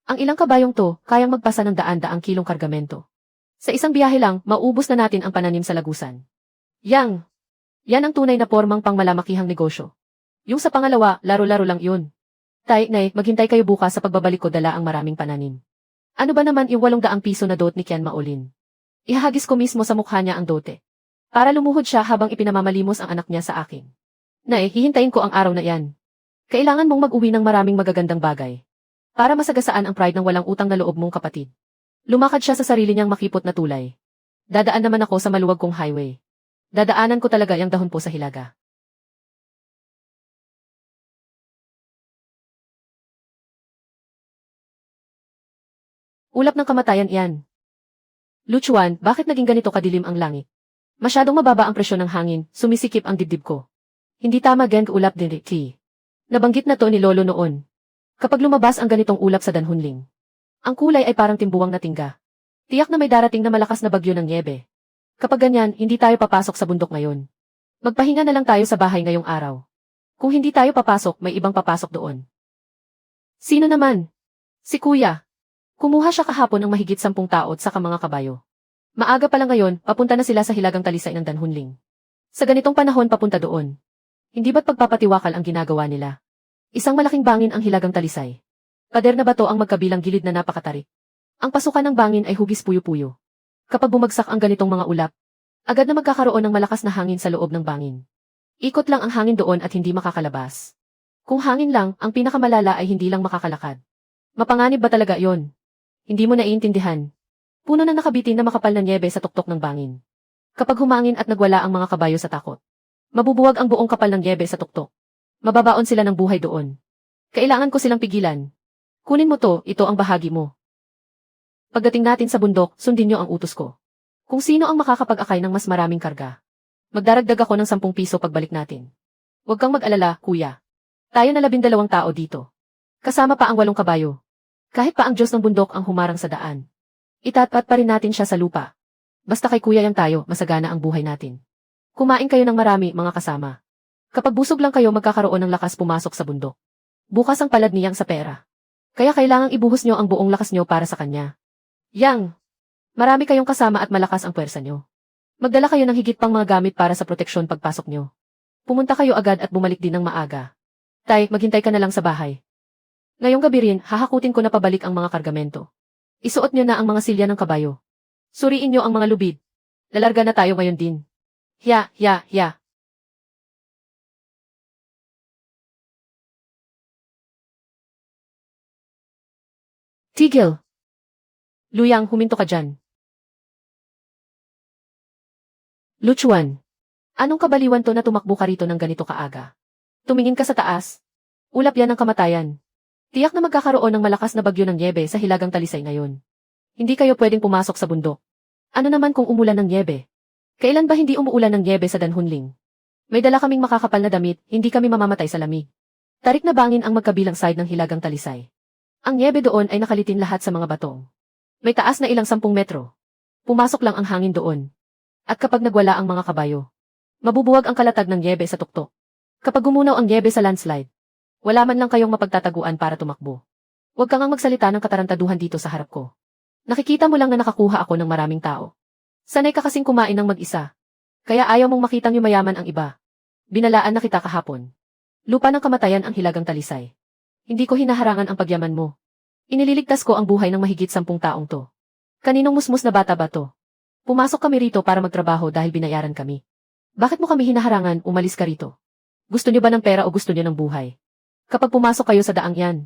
Ang ilang kabayong to, kayang magpasa ng daan-daang kilong kargamento. Sa isang biyahe lang, maubos na natin ang pananim sa lagusan. Yang! Yan ang tunay na pormang pangmalamakihang negosyo. Yung sa pangalawa, laro-laro lang yun. Tay, nay, maghintay kayo bukas sa pagbabalik ko dala ang maraming pananim. Ano ba naman yung 800 piso na dot ni Kian Maolin? Ihahagis ko mismo sa mukha niya ang dote. Para lumuhod siya habang ipinamamalimos ang anak niya sa akin. Nay, hihintayin ko ang araw na iyan. Kailangan mong mag-uwi ng maraming magagandang bagay. Para masagasaan ang pride ng walang utang na loob mong kapatid. Lumakad siya sa sarili niyang makipot na tulay. Dadaan naman ako sa maluwag kong highway. Dadaanan ko talaga yung dahon po sa hilaga. Ulap ng kamatayan iyan. Luchuan, bakit naging ganito kadilim ang langit? Masyadong mababa ang presyon ng hangin, sumisikip ang dibdib ko. Hindi tama geng ulap din ti. Nabanggit na to ni Lolo noon. Kapag lumabas ang ganitong ulap sa danhunling, ang kulay ay parang timbuwang na tingga. Tiyak na may darating na malakas na bagyo ng nyebe. Kapag ganyan, hindi tayo papasok sa bundok ngayon. Magpahinga na lang tayo sa bahay ngayong araw. Kung hindi tayo papasok, may ibang papasok doon. Sino naman? Si Kuya. Kumuha siya kahapon ng mahigit 10 tao at saka mga kabayo. Maaga pa lang ngayon, papunta na sila sa hilagang talisay ng danhunling. Sa ganitong panahon papunta doon. Hindi ba't pagpapatiwakal ang ginagawa nila? Isang malaking bangin ang hilagang talisay. Pader na bato ang magkabilang gilid na napakatarik. Ang pasukan ng bangin ay hugis puyo-puyo. Kapag bumagsak ang ganitong mga ulap, agad na magkakaroon ng malakas na hangin sa loob ng bangin. Ikot lang ang hangin doon at hindi makakalabas. Kung hangin lang, ang pinakamalala ay hindi lang makakalakad. Mapanganib ba talaga yon? Hindi mo naiintindihan. Puno na nakabitin na makapal na nyebe sa tuktok ng bangin. Kapag humangin at nagwala ang mga kabayo sa takot, mabubuwag ang buong kapal ng nyebe sa tuktok. Mababaon sila ng buhay doon. Kailangan ko silang pigilan. Kunin mo to, ito ang bahagi mo. Pagdating natin sa bundok, sundin niyo ang utos ko. Kung sino ang makakapag-akay ng mas maraming karga. Magdaragdag ako ng 10 piso pagbalik natin. Huwag kang mag-alala, kuya. Tayo na 12 tao dito. Kasama pa ang 8 kabayo. Kahit pa ang Diyos ng bundok ang humarang sa daan. Itapat pa rin natin siya sa lupa. Basta kay kuya yang tayo, masagana ang buhay natin. Kumain kayo ng marami, mga kasama. Kapag busog lang kayo magkakaroon ng lakas pumasok sa bundok. Bukas ang palad niyang sa pera. Kaya kailangang ibuhos niyo ang buong lakas niyo para sa kanya. Yang! Marami kayong kasama at malakas ang puwersa niyo. Magdala kayo ng higit pang mga gamit para sa proteksyon pagpasok niyo. Pumunta kayo agad at bumalik din ng maaga. Tay, maghintay ka na lang sa bahay. Ngayong gabi rin, hahakutin ko na pabalik ang mga kargamento. Isuot niyo na ang mga silya ng kabayo. Suriin niyo ang mga lubid. Lalarga na tayo ngayon din. Hiya. Tigil. Luyang, huminto ka dyan. Luchuan. Anong kabaliwan to na tumakbo ka rito ng ganito kaaga? Tumingin ka sa taas. Ulap yan ng kamatayan. Tiyak na magkakaroon ng malakas na bagyo ng nyebe sa hilagang talisay ngayon. Hindi kayo pwedeng pumasok sa bundok. Ano naman kung umulan ng nyebe? Kailan ba hindi umuulan ng nyebe sa danhunling? May dala kaming makakapal na damit, hindi kami mamamatay sa lamig. Tarik na bangin ang magkabilang side ng hilagang talisay. Ang nyebe doon ay nakalitin lahat sa mga batong. May taas na ilang 10 metro. Pumasok lang ang hangin doon. At kapag nagwala ang mga kabayo, mabubuwag ang kalatag ng nyebe sa tuktok. Kapag gumunaw ang nyebe sa landslide, wala man lang kayong mapagtataguan para tumakbo. Huwag kang magsalita ng katarantaduhan dito sa harap ko. Nakikita mo lang na nakakuha ako ng maraming tao. Sanay ka kasing kumain ng mag-isa. Kaya ayaw mong makitang yumayaman ang iba. Binalaan na kita kahapon. Lupa ng kamatayan ang hilagang talisay. Hindi ko hinaharangan ang pagyaman mo. Inililigtas ko ang buhay ng mahigit 10 taong to. Kaninong musmus na bata ba to? Pumasok kami rito para magtrabaho dahil binayaran kami. Bakit mo kami hinaharangan, umalis ka rito? Gusto niyo ba ng pera o gusto niyo ng buhay? Kapag pumasok kayo sa daang yan,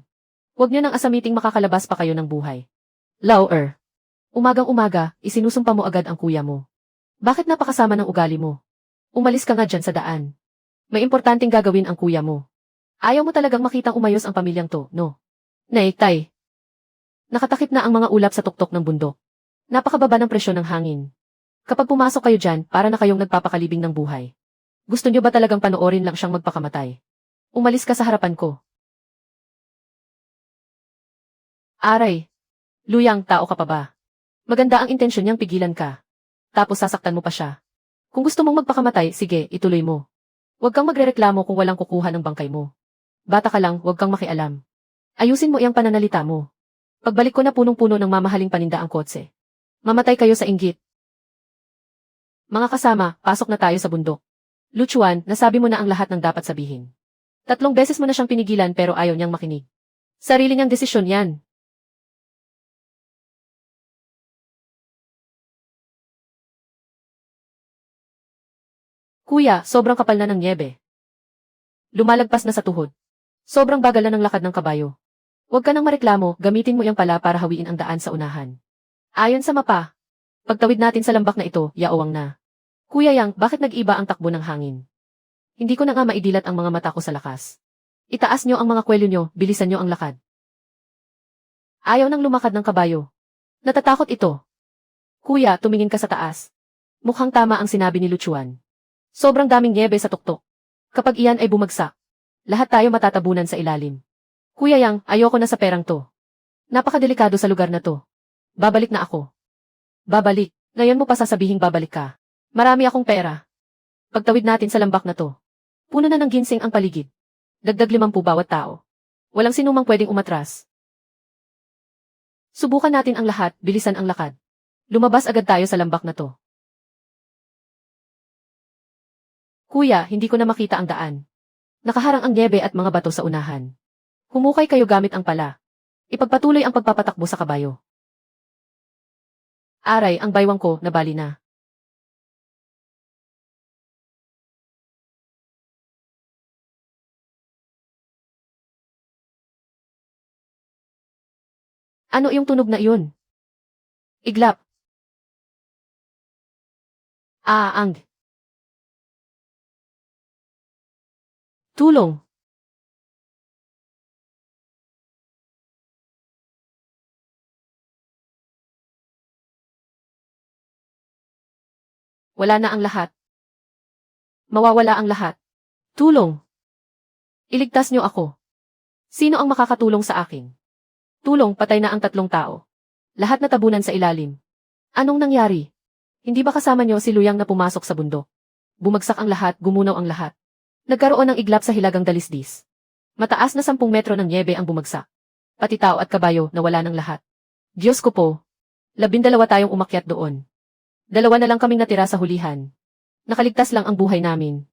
huwag niyo nang asamiting makakalabas pa kayo ng buhay. Lauer. Umagang-umaga, isinusumpa mo agad ang kuya mo. Bakit napakasama ng ugali mo? Umalis ka nga dyan sa daan. May importanteng gagawin ang kuya mo. Ayaw mo talagang makitang umayos ang pamilyang to, no? Nay, tay. Nakatakip na ang mga ulap sa tuktok ng bundok. Napakababa ng presyon ng hangin. Kapag pumasok kayo dyan, para na kayong nagpapakalibing ng buhay. Gusto niyo ba talagang panoorin lang siyang magpakamatay? Umalis ka sa harapan ko. Aray. Luyang, tao ka pa ba? Maganda ang intensyon niyang pigilan ka. Tapos sasaktan mo pa siya. Kung gusto mong magpakamatay, sige, ituloy mo. Huwag kang magrereklamo kung walang kukuha ng bangkay mo. Bata ka lang, huwag kang makialam. Ayusin mo iyang pananalita mo. Pagbalik ko na punong-puno ng mamahaling paninda ang kotse. Mamatay kayo sa inggit. Mga kasama, pasok na tayo sa bundok. Luchuan, nasabi mo na ang lahat ng dapat sabihin. 3 beses mo na siyang pinigilan pero ayaw niyang makinig. Sarili niyang desisyon yan. Kuya, sobrang kapal na ng nyebe. Lumalagpas na sa tuhod. Sobrang bagal na ng lakad ng kabayo. Huwag ka nang mareklamo, gamitin mo yang pala para hawiin ang daan sa unahan. Ayon sa mapa, pagtawid natin sa lambak na ito, yaawang na. Kuya Yang, bakit nag-iba ang takbo ng hangin? Hindi ko na nga maidilat ang mga mata ko sa lakas. Itaas nyo ang mga kwelyo nyo, bilisan nyo ang lakad. Ayaw nang lumakad ng kabayo. Natatakot ito. Kuya, tumingin ka sa taas. Mukhang tama ang sinabi ni Luchuan. Sobrang daming nyebe sa tuktok. Kapag iyan ay bumagsak, lahat tayo matatabunan sa ilalim. Kuya Yang, ayoko na sa perang to. Napakadelikado sa lugar na to. Babalik na ako. Babalik. Ngayon mo pa sasabihing babalik ka. Marami akong pera. Pagtawid natin sa lambak na to. Puno na ng ginseng ang paligid. Dagdag 50 bawat tao. Walang sinumang pwedeng umatras. Subukan natin ang lahat, bilisan ang lakad. Lumabas agad tayo sa lambak na to. Kuya, hindi ko na makita ang daan. Nakaharang ang nyebe at mga bato sa unahan. Humukay kayo gamit ang pala. Ipagpatuloy ang pagpapatakbo sa kabayo. Aray, ang baywang ko, nabali na. Ano yung tunog na iyon? Iglap. Ang. Tulong. Wala na ang lahat. Mawawala ang lahat. Tulong. Iligtas niyo ako. Sino ang makakatulong sa akin? Tulong, patay na ang 3 tao. Lahat natabunan sa ilalim. Anong nangyari? Hindi ba kasama niyo si Luyang na pumasok sa bundok? Bumagsak ang lahat, gumunaw ang lahat. Nagkaroon ng iglap sa hilagang dalisdis. Mataas na 10 metro ng nyebe ang bumagsak. Pati tao at kabayo nawala ng lahat. Diyos ko po. 12 tayong umakyat doon. 2 na lang kaming natira sa hulihan. Nakaligtas lang ang buhay namin.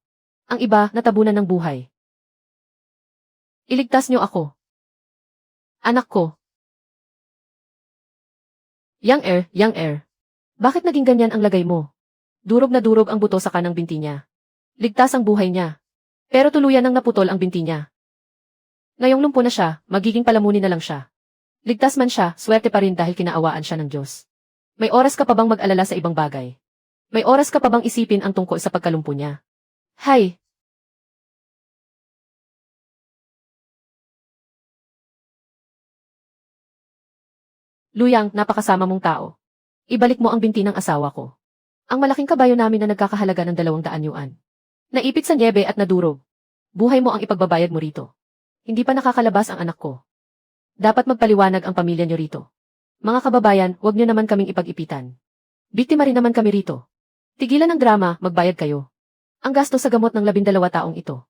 Ang iba, natabunan ng buhay. Iligtas niyo ako. Anak ko. Yang Air. Bakit naging ganyan ang lagay mo? Durog na durog ang buto sa kanang binti niya. Ligtas ang buhay niya. Pero tuluyan nang naputol ang binti niya. Ngayong lumpo na siya, magiging palamunin na lang siya. Ligtas man siya, swerte pa rin dahil kinaawaan siya ng Diyos. May oras ka pa bang mag-alala sa ibang bagay? May oras ka pa bang isipin ang tungkol sa pagkalumpo niya? Hay! Luyang, napakasama mong tao. Ibalik mo ang binti ng asawa ko. Ang malaking kabayo namin na nagkakahalaga ng 200 yuan. Naipit sa nyebe at nadurog. Buhay mo ang ipagbabayad mo rito. Hindi pa nakakalabas ang anak ko. Dapat magpaliwanag ang pamilya niyo rito. Mga kababayan, huwag niyo naman kaming ipag-ipitan. Biktima rin naman kami rito. Tigilan ng drama, magbayad kayo. Ang gasto sa gamot ng 12 taong ito.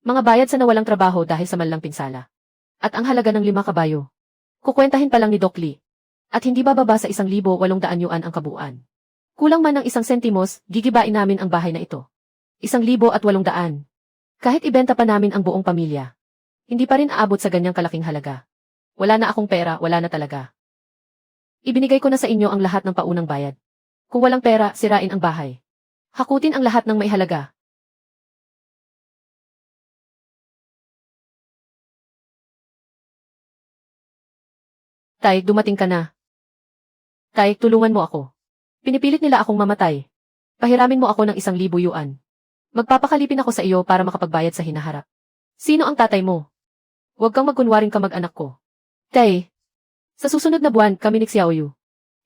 Mga bayad sa nawalang trabaho dahil sa malang pinsala. At ang halaga ng 5 kabayo. Kukwentahin pa lang ni Doc Lee. At hindi bababa sa 1,800 yuan ang kabuuan. Kulang man ng 1 sentimos, gigibain namin ang bahay na ito. 1,800. Kahit ibenta pa namin ang buong pamilya. Hindi pa rin aabot sa ganyang kalaking halaga. Wala na akong pera, wala na talaga. Ibinigay ko na sa inyo ang lahat ng paunang bayad. Kung walang pera, sirain ang bahay. Hakutin ang lahat ng may halaga. Tay, dumating ka na. Tay, tulungan mo ako. Pinipilit nila akong mamatay. Pahiramin mo ako ng 1,000 yuan. Magpapakalipin ako sa iyo para makapagbayad sa hinaharap. Sino ang tatay mo? Huwag kang magkunwaring kamag-anak ko. Tay, sa susunod na buwan, kami ni Xiaoyu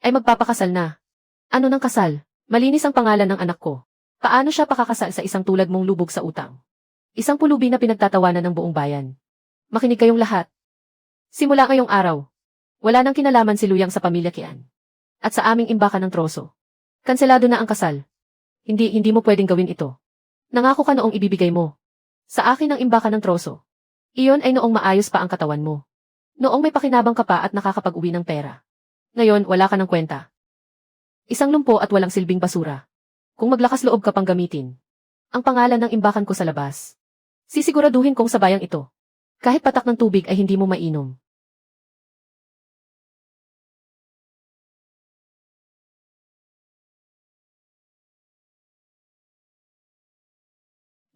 ay magpapakasal na. Ano ng kasal? Malinis ang pangalan ng anak ko. Paano siya pakakasal sa isang tulad mong lubog sa utang? Isang pulubi na pinagtatawanan ng buong bayan. Makinig kayong lahat. Simula ngayong araw, wala nang kinalaman si Luyang sa pamilya Kian. At sa aming imbakan ng troso. Kanselado na ang kasal. Hindi mo pwedeng gawin ito. Nangako ka noong ibibigay mo. Sa akin ang imbakan ng troso. Iyon ay noong maayos pa ang katawan mo. Noong may pakinabang ka pa at nakakapag-uwi ng pera. Ngayon, wala ka ng kwenta. Isang lumpo at walang silbing basura. Kung maglakas loob ka pang gamitin ang pangalan ng imbakan ko sa labas, sisiguraduhin kong sa bayang ito. Kahit patak ng tubig ay hindi mo mainom.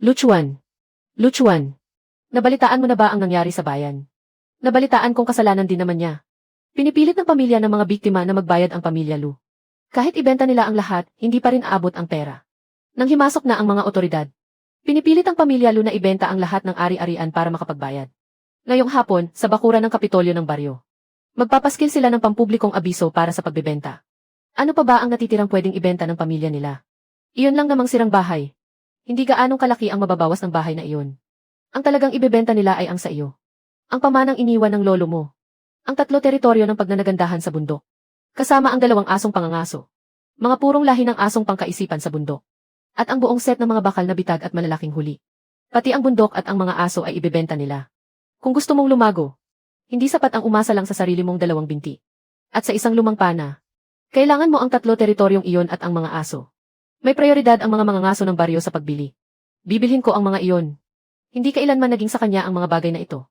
Luchuan. Luchuan. Nabalitaan mo na ba ang nangyari sa bayan? Nabalitaan kong kasalanan din naman niya. Pinipilit ng pamilya ng mga biktima na magbayad ang pamilya Lu. Kahit ibenta nila ang lahat, hindi pa rin aabot ang pera. Nang himasok na ang mga otoridad, pinipilit ang pamilya Lu na ibenta ang lahat ng ari-arian para makapagbayad. Ngayong hapon, sa bakuran ng Kapitolyo ng baryo, magpapaskil sila ng pampublikong abiso para sa pagbebenta. Ano pa ba ang natitirang pwedeng ibenta ng pamilya nila? Iyon lang namang sirang bahay. Hindi gaanong kalaki ang mababawas ng bahay na iyon. Ang talagang ibebenta nila ay ang sa iyo. Ang pamanang iniwan ng lolo mo. Ang 3 teritoryo ng pagnanagandahan sa bundok. Kasama ang 2 asong pangangaso. Mga purong lahi ng asong pangkaisipan sa bundok. At ang buong set ng mga bakal na bitag at malalaking huli. Pati ang bundok at ang mga aso ay ibebenta nila. Kung gusto mong lumago, hindi sapat ang umasa lang sa sarili mong 2 binti. At sa isang lumang pana. Kailangan mo ang 3 teritoryong iyon at ang mga aso. May prioridad ang mga mangangaso ng baryo sa pagbili. Bibilhin ko ang mga iyon. Hindi kailanman naging sa kanya ang mga bagay na ito.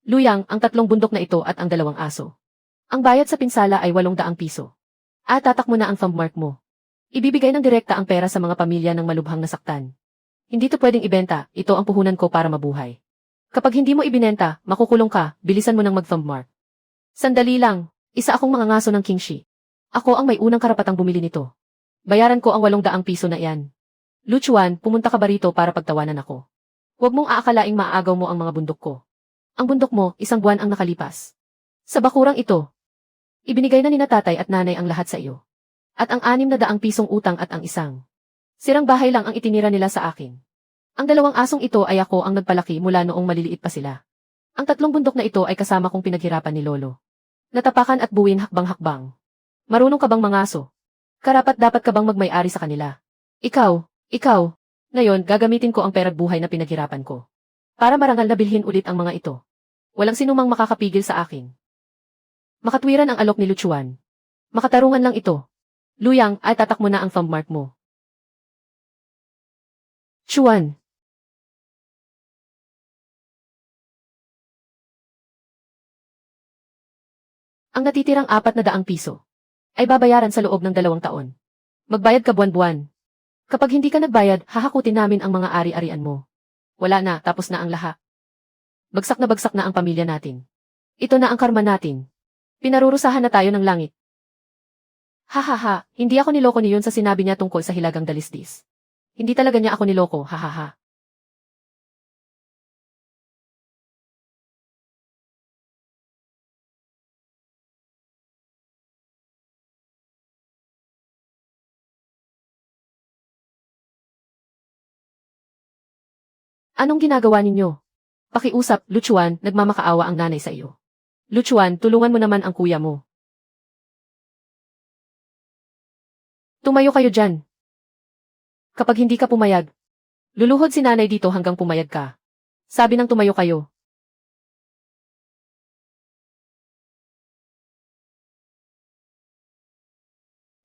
Luyang, ang 3 bundok na ito at ang 2 aso. Ang bayad sa pinsala ay 800 piso. At tatak mo na ang thumbmark mo. Ibibigay ng direkta ang pera sa mga pamilya ng malubhang nasaktan. Hindi to pwedeng ibenta, ito ang puhunan ko para mabuhay. Kapag hindi mo ibinenta, makukulong ka, bilisan mo ng mag-thumbmark. Sandali lang, isa akong mangangaso ng Kingshi. Ako ang may unang karapatang bumili nito. Bayaran ko ang 800 piso na iyan. Luchuan, pumunta ka ba rito para pagtawanan ako? Huwag mong aakalaing maaagaw mo ang mga bundok ko. Ang bundok mo, 1 buwan ang nakalipas. Sa bakurang ito, ibinigay na ni tatay at nanay ang lahat sa iyo. At ang 600 pisong utang at ang isang sirang bahay lang ang itinira nila sa akin. Ang 2 asong ito ay ako ang nagpalaki mula noong maliliit pa sila. Ang 3 bundok na ito ay kasama kong pinaghirapan ni Lolo. Natapakan at buwin hakbang-hakbang. Marunong ka bang mangaso? Karapat-dapat ka bang magmay-ari sa kanila? Ikaw. Ngayon, gagamitin ko ang pera't buhay na pinaghirapan ko. Para marangal na bilhin ulit ang mga ito. Walang sinumang makakapigil sa akin. Makatwiran ang alok ni Luchuan. Makatarungan lang ito. Luyang, ay tatak mo na ang thumbmark mo. Chuan. Ang natitirang 400 piso ay babayaran sa loob ng 2 taon. Magbayad ka buwan-buwan. Kapag hindi ka nagbayad, hahakutin namin ang mga ari-arian mo. Wala na, tapos na ang lahat. Bagsak na ang pamilya natin. Ito na ang karma natin. Pinarurusahan na tayo ng langit. Hahaha, hindi ako niloko niyon sa sinabi niya tungkol sa hilagang dalisdis. Hindi talaga niya ako niloko, hahaha. Anong ginagawa ninyo? Pakiusap, Luchuan, nagmamakaawa ang nanay sa iyo. Luchuan, tulungan mo naman ang kuya mo. Tumayo kayo dyan. Kapag hindi ka pumayag, luluhod si nanay dito hanggang pumayag ka. Sabi ng tumayo kayo.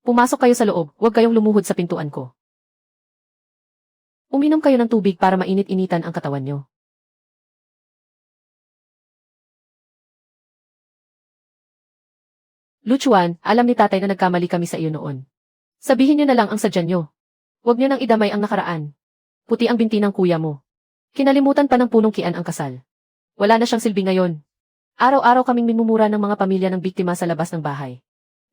Pumasok kayo sa loob, huwag kayong lumuhod sa pintuan ko. Uminom kayo ng tubig para mainit-initan ang katawan nyo. Luchuan, alam ni tatay na nagkamali kami sa iyo noon. Sabihin nyo na lang ang sadya nyo. Huwag nyo nang idamay ang nakaraan. Puti ang binti ng kuya mo. Kinalimutan pa ng punong kian ang kasal. Wala na siyang silbi ngayon. Araw-araw kaming minumura ng mga pamilya ng biktima sa labas ng bahay.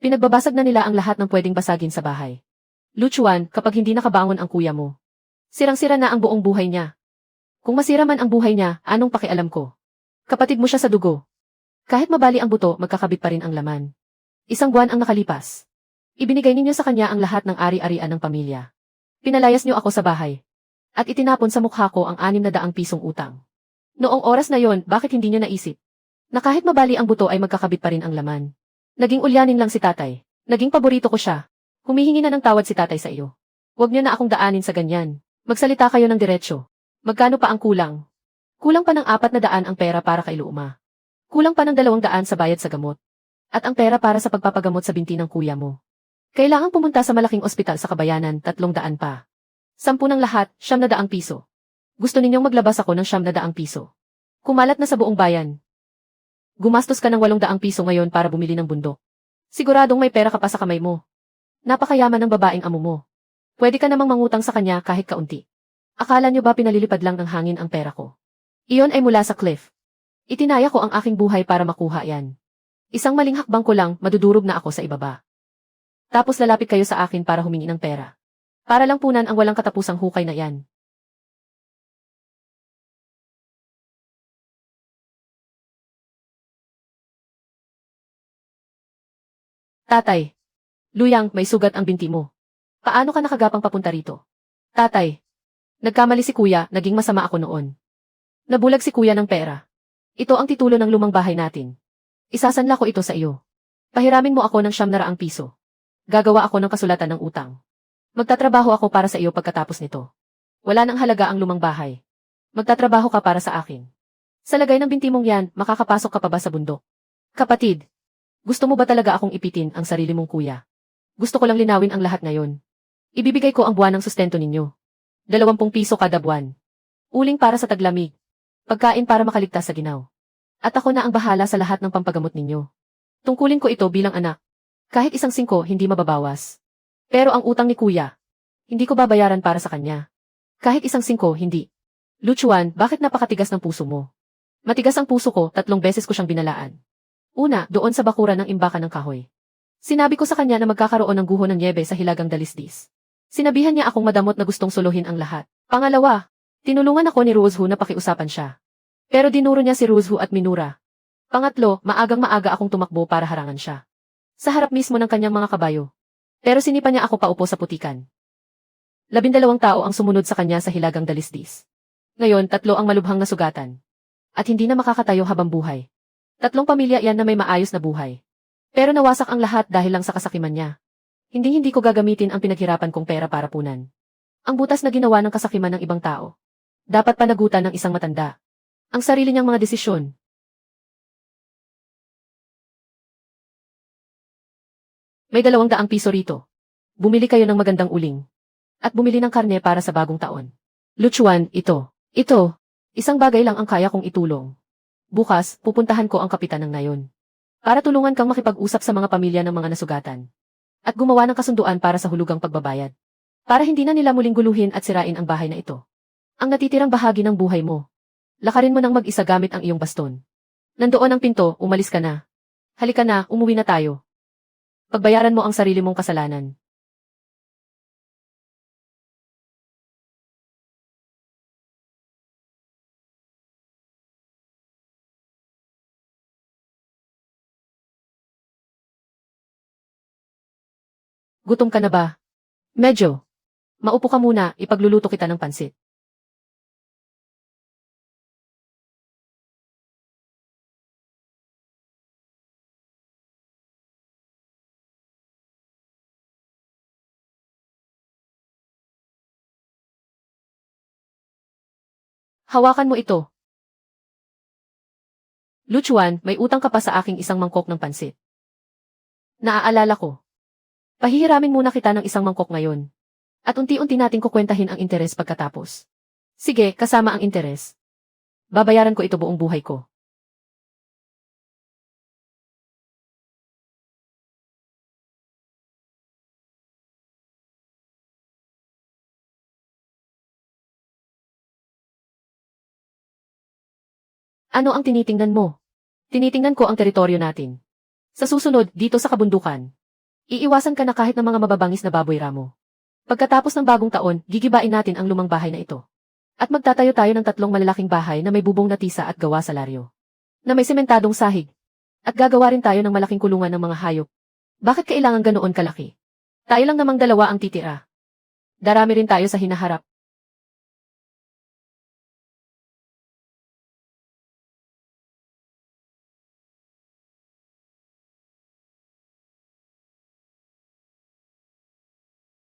Pinagbabasag na nila ang lahat ng pwedeng basagin sa bahay. Luchuan, kapag hindi nakabangon ang kuya mo, sirang-sira na ang buong buhay niya. Kung masira man ang buhay niya, anong pakialam ko? Kapatid mo siya sa dugo. Kahit mabali ang buto, magkakabit pa rin ang laman. 1 buwan ang nakalipas. Ibinigay ninyo sa kanya ang lahat ng ari-arian ng pamilya. Pinalayas niyo ako sa bahay. At itinapon sa mukha ko ang 600 pisong utang. Noong oras na yon, bakit hindi niyo naisip na kahit mabali ang buto ay magkakabit pa rin ang laman? Naging ulyanin lang si tatay. Naging paborito ko siya. Humihingi na ng tawad si tatay sa iyo. Huwag niyo na akong daanin sa ganyan. Magsalita kayo ng diretsyo. Magkano pa ang kulang? Kulang pa ng 400 ang pera para kay Luuma. Kulang pa ng 200 sa bayad sa gamot. At ang pera para sa pagpapagamot sa binti ng kuya mo. Kailangang pumunta sa malaking ospital sa Kabayanan, 300 pa. 10 ng lahat, 900 piso. Gusto ninyong maglabas ako ng 900 piso. Kumalat na sa buong bayan. Gumastos ka ng 800 piso ngayon para bumili ng bundok. Siguradong may pera ka pa sa kamay mo. Napakayaman ng babaeng amo mo. Pwede ka namang mangutang sa kanya kahit kaunti. Akala nyo ba pinalilipad lang ng hangin ang pera ko? Iyon ay mula sa cliff. Itinaya ko ang aking buhay para makuha yan. Isang maling hakbang ko lang, madudurog na ako sa ibaba. Tapos lalapit kayo sa akin para humingi ng pera. Para lang punan ang walang katapusang hukay na yan. Tatay. Luyang, may sugat ang binti mo. Paano ka nakagapang papunta rito? Tatay. Nagkamali si kuya, naging masama ako noon. Nabulag si kuya ng pera. Ito ang titulo ng lumang bahay natin. Isasanla ko ito sa iyo. Pahiramin mo ako ng 700 piso. Gagawa ako ng kasulatan ng utang. Magtatrabaho ako para sa iyo pagkatapos nito. Wala nang halaga ang lumang bahay. Magtatrabaho ka para sa akin. Sa lagay ng binti mong yan, makakapasok ka pa ba sa bundok? Kapatid, gusto mo ba talaga akong ipitin ang sarili mong kuya? Gusto ko lang linawin ang lahat ngayon. Ibibigay ko ang buwan ng sustento ninyo. 20 piso kada buwan. Uling para sa taglamig. Pagkain para makaligtas sa ginaw. At ako na ang bahala sa lahat ng pampagamot ninyo. Tungkulin ko ito bilang anak. Kahit 1 singko, hindi mababawas. Pero ang utang ni kuya, hindi ko babayaran para sa kanya. Kahit 1 singko, hindi. Luchuan, bakit napakatigas ng puso mo? Matigas ang puso ko, 3 beses ko siyang binalaan. Una, doon sa bakuran ng imbakan ng kahoy. Sinabi ko sa kanya na magkakaroon ng guho ng niebe sa hilagang dalisdis. Sinabihan niya akong madamot na gustong suluhin ang lahat. Pangalawa, tinulungan ako ni Ruzhu na pakiusapan siya. Pero dinuro niya si Ruzhu at minura. Pangatlo, maagang-maaga akong tumakbo para harangan siya. Sa harap mismo ng kanyang mga kabayo. Pero sinipa niya ako paupo sa putikan. 12 tao ang sumunod sa kanya sa hilagang dalisdis. Ngayon, 3 ang malubhang nasugatan. At hindi na makakatayo habang buhay. 3 pamilya yan na may maayos na buhay. Pero nawasak ang lahat dahil lang sa kasakiman niya. Hindi ko gagamitin ang pinaghirapan kong pera para punan. Ang butas na ginawa ng kasakiman ng ibang tao. Dapat panagutan ng isang matanda. Ang sarili niyang mga desisyon. May 200 piso rito. Bumili kayo ng magandang uling. At bumili ng karne para sa bagong taon. Luchuan, ito. Ito. Isang bagay lang ang kaya kong itulong. Bukas, pupuntahan ko ang kapitan ng nayon. Para tulungan kang makipag-usap sa mga pamilya ng mga nasugatan. At gumawa ng kasunduan para sa hulugang pagbabayad. Para hindi na nila muling guluhin at sirain ang bahay na ito. Ang natitirang bahagi ng buhay mo. Lakarin mo ng mag-isa gamit ang iyong baston. Nandoon ang pinto, umalis ka na. Halika na, umuwi na tayo. Pagbayaran mo ang sarili mong kasalanan. Gutom ka na ba? Medyo. Maupo ka muna, ipagluluto kita ng pansit. Hawakan mo ito. Luchuan, may utang ka pa sa aking 1 mangkok ng pansit. Naaalala ko. Pahihiramin muna kita ng 1 mangkok ngayon. At unti-unti natin kukwentahin ang interes pagkatapos. Sige, kasama ang interes. Babayaran ko ito buong buhay ko. Ano ang tinitingnan mo? Tinitingnan ko ang teritoryo natin. Sa susunod, dito sa kabundukan. Iiwasan ka na kahit ng mga mababangis na baboy ramo. Pagkatapos ng bagong taon, gigibain natin ang lumang bahay na ito. At magtatayo tayo ng 3 malalaking bahay na may bubong na tisa at gawa sa laryo. Na may sementadong sahig. At gagawa rin tayo ng malaking kulungan ng mga hayop. Bakit kailangan ganoon kalaki? Tayo lang namang 2 ang titira. Darami rin tayo sa hinaharap.